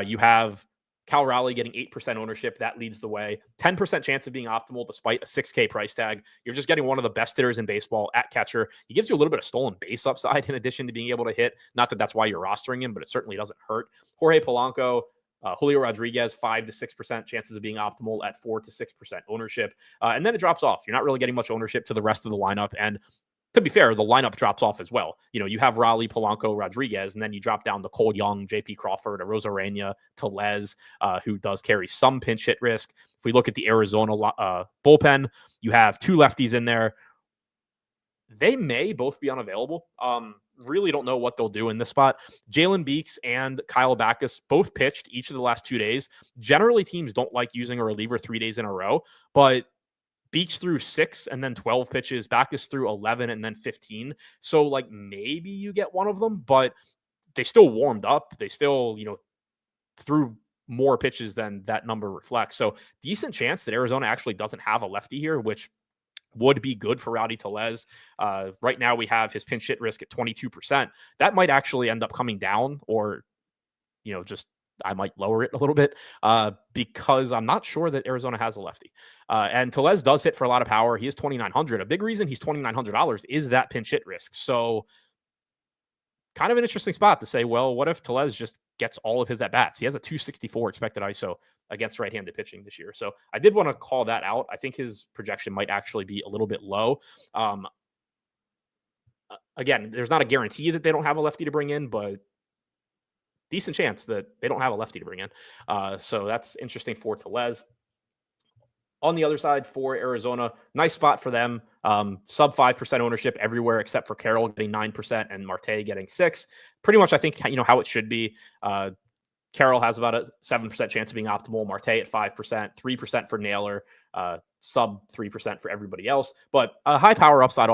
You have Cal Raleigh getting 8% ownership. That leads the way. 10% chance of being optimal despite a 6K price tag. You're just getting one of the best hitters in baseball at catcher. He gives you a little bit of stolen base upside in addition to being able to hit. Not that that's why you're rostering him, but it certainly doesn't hurt. Jorge Polanco, Julio Rodriguez, 5 to 6% chances of being optimal at 4 to 6% ownership. And then it drops off. You're not really getting much ownership to the rest of the lineup. And to be fair, the lineup drops off as well. You have Raleigh, Polanco, Rodriguez, and then you drop down to Cole Young, JP Crawford, Arozarena, Tellez, who does carry some pinch hit risk. If we look at the Arizona bullpen, you have 2 lefties in there. They may both be unavailable. Really don't know what they'll do in this spot. Jalen Beeks and Kyle Backus both pitched each of the last 2 days. Generally, teams don't like using a reliever 3 days in a row, but Beeks threw 6 and then 12 pitches. Backus threw 11 and then 15. So, maybe you get one of them, but they still warmed up. They still, threw more pitches than that number reflects. So, decent chance that Arizona actually doesn't have a lefty here, which would be good for Rowdy Tellez. Right now, we have his pinch hit risk at 22%. That might actually end up coming down, or, just I might lower it a little bit because I'm not sure that Arizona has a lefty. And Tellez does hit for a lot of power. He is $2,900. A big reason he's $2,900 is that pinch hit risk. So kind of an interesting spot to say, well, what if Tellez just gets all of his at-bats? He has a 264 expected ISO against right-handed pitching this year. So I did want to call that out. I think his projection might actually be a little bit low. Again, there's not a guarantee that they don't have a lefty to bring in, but decent chance that they don't have a lefty to bring in. So that's interesting for Tellez. On the other side for Arizona, nice spot for them. Sub 5% ownership everywhere except for Carroll getting 9% and Marte getting 6%. Pretty much, I think, how it should be. Carroll has about a 7% chance of being optimal. Marte at 5%, 3% for Naylor, sub 3% for everybody else. But a high power upside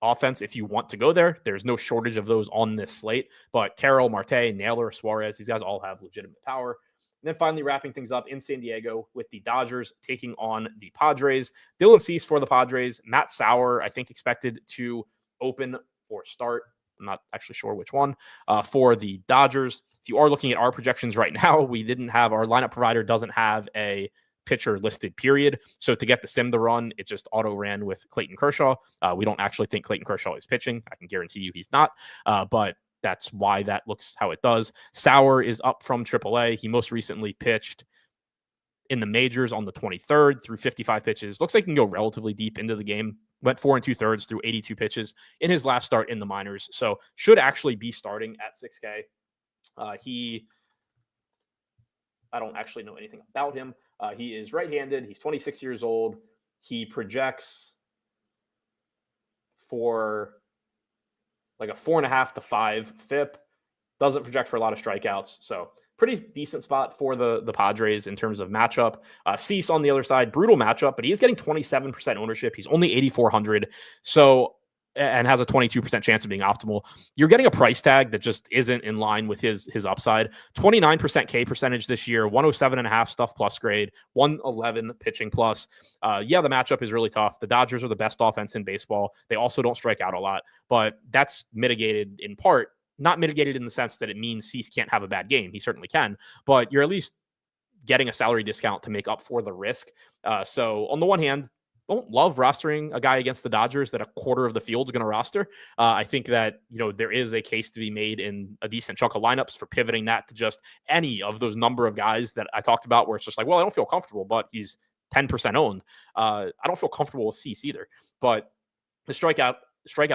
offense, if you want to go there, there's no shortage of those on this slate. But Carroll, Marte, Naylor, Suarez, these guys all have legitimate power. And then finally wrapping things up in San Diego with the Dodgers taking on the Padres. Dylan Cease for the Padres. Matt Sauer, I think, expected to open or start. I'm not actually sure which one for the Dodgers. If you are looking at our projections right now, we didn't have, our lineup provider doesn't have a pitcher listed, period. So to get the sim to run, it just auto ran with Clayton Kershaw. We don't actually think Clayton Kershaw is pitching. I can guarantee you he's not. But that's why that looks how it does. Sauer is up from AAA. He most recently pitched in the majors on the 23rd through 55 pitches. Looks like he can go relatively deep into the game. Went 4 2/3 through 82 pitches in his last start in the minors. So should actually be starting at 6K. I don't actually know anything about him. He is right-handed. He's 26 years old. He projects for like a 4.5 to 5 FIP. Doesn't project for a lot of strikeouts. So pretty decent spot for the Padres in terms of matchup. Cease on the other side, brutal matchup, but he is getting 27% ownership. He's only 8,400. So, and has a 22% chance of being optimal. You're getting a price tag that just isn't in line with his upside. 29% K percentage this year, 107.5 stuff plus grade, 111 pitching plus. Yeah, the matchup is really tough. The Dodgers are the best offense in baseball. They also don't strike out a lot, but that's mitigated in part. Not mitigated in the sense that it means Cease can't have a bad game. He certainly can, but you're at least getting a salary discount to make up for the risk. So on the one hand, don't love rostering a guy against the Dodgers that a quarter of the field is going to roster. I think that, there is a case to be made in a decent chunk of lineups for pivoting that to just any of those number of guys that I talked about where it's just like, well, I don't feel comfortable, but he's 10% owned. I don't feel comfortable with Cease either, but the strikeout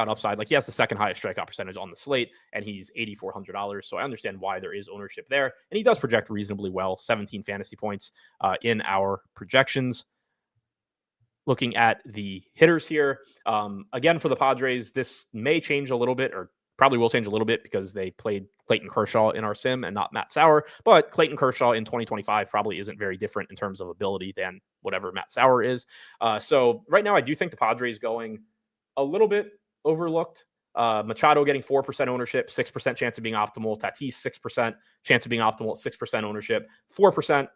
upside, like he has the second highest strikeout percentage on the slate and he's $8,400. So I understand why there is ownership there. And he does project reasonably well, 17 fantasy points in our projections. Looking at the hitters here, again, for the Padres, this may change a little bit, or probably will change a little bit because they played Clayton Kershaw in our sim and not Matt Sauer. But Clayton Kershaw in 2025 probably isn't very different in terms of ability than whatever Matt Sauer is. So right now, I do think the Padres going a little bit overlooked. Machado getting 4% ownership, 6% chance of being optimal. Tatis, 6% chance of being optimal, 6% ownership, 4%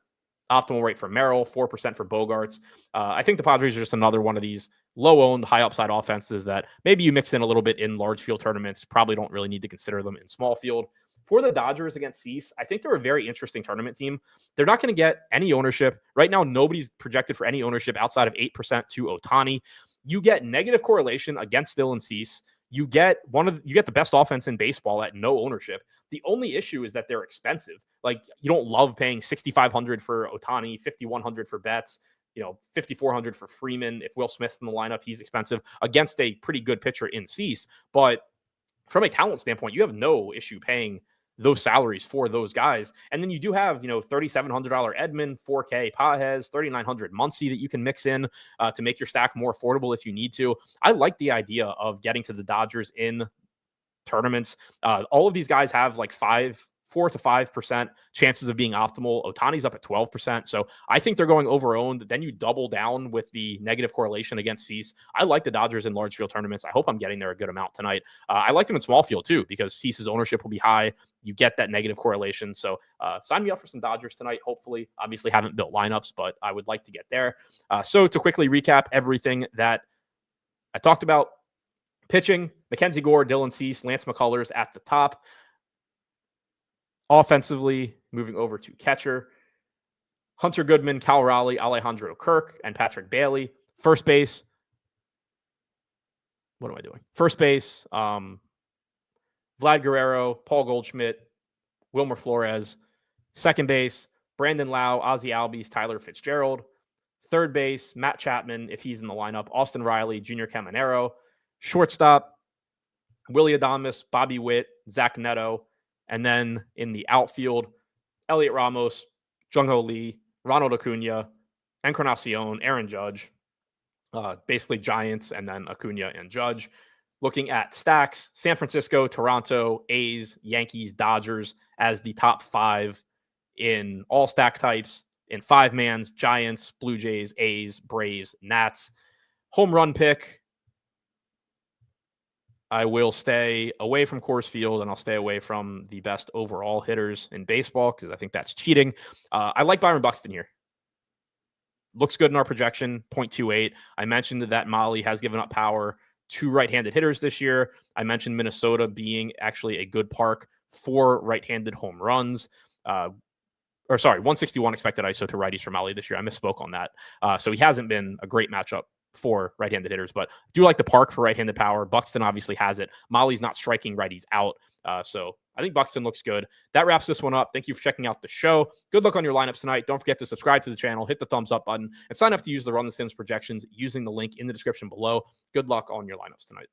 optimal rate for Merrill, 4% for Bogarts. I think the Padres are just another one of these low-owned, high-upside offenses that maybe you mix in a little bit in large field tournaments. Probably don't really need to consider them in small field. For the Dodgers against Cease, I think they're a very interesting tournament team. They're not going to get any ownership. Right now, nobody's projected for any ownership outside of 8% to Ohtani. You get negative correlation against Dylan Cease. You get the best offense in baseball at no ownership. The only issue is that they're expensive. Like, you don't love paying $6,500 for Ohtani, $5,100 for Betts. $5,400 for Freeman. If Will Smith's in the lineup, he's expensive against a pretty good pitcher in Cease. But from a talent standpoint, you have no issue paying those salaries for those guys. And then you do have, $3,700 Edman, 4K Pages, 3,900 Muncy that you can mix in to make your stack more affordable if you need to. I like the idea of getting to the Dodgers in tournaments. All of these guys have like 4 to 5% chances of being optimal. Ohtani's up at 12%. So I think they're going over owned. Then you double down with the negative correlation against Cease. I like the Dodgers in large field tournaments. I hope I'm getting there a good amount tonight. I like them in small field too, because Cease's ownership will be high. You get that negative correlation. So sign me up for some Dodgers tonight. Hopefully, obviously haven't built lineups, but I would like to get there. So to quickly recap everything that I talked about: pitching, Mackenzie Gore, Dylan Cease, Lance McCullers at the top. Offensively, moving over to catcher, Hunter Goodman, Cal Raleigh, Alejandro Kirk, and Patrick Bailey. First base, what am I doing? First base, Vlad Guerrero, Paul Goldschmidt, Wilmer Flores. Second base, Brandon Lau, Ozzie Albies, Tyler Fitzgerald. Third base, Matt Chapman, if he's in the lineup, Austin Riley, Junior Caminero. Shortstop, Willie Adames, Bobby Witt, Zach Neto. And then in the outfield, Elliot Ramos, Jung-Ho Lee, Ronald Acuna, Encarnacion, Aaron Judge, basically Giants, and then Acuna and Judge. Looking at stacks, San Francisco, Toronto, A's, Yankees, Dodgers as the top 5 in all stack types. In 5-mans, Giants, Blue Jays, A's, Braves, Nats. Home run pick, I will stay away from Coors Field, and I'll stay away from the best overall hitters in baseball because I think that's cheating. I like Byron Buxton here. Looks good in our projection, 0.28. I mentioned that Molly has given up power to right-handed hitters this year. I mentioned Minnesota being actually a good park for right-handed home runs. 161 expected ISO to righties for Molly this year. I misspoke on that. So he hasn't been a great matchup for right-handed hitters, but do like the park for right-handed power. Buxton obviously has it. Molly's not striking righties out. So I think Buxton looks good. That wraps this one up. Thank you for checking out the show. Good luck on your lineups tonight. Don't forget to subscribe to the channel, hit the thumbs up button, and sign up to use the Run the Sims projections using the link in the description below. Good luck on your lineups tonight.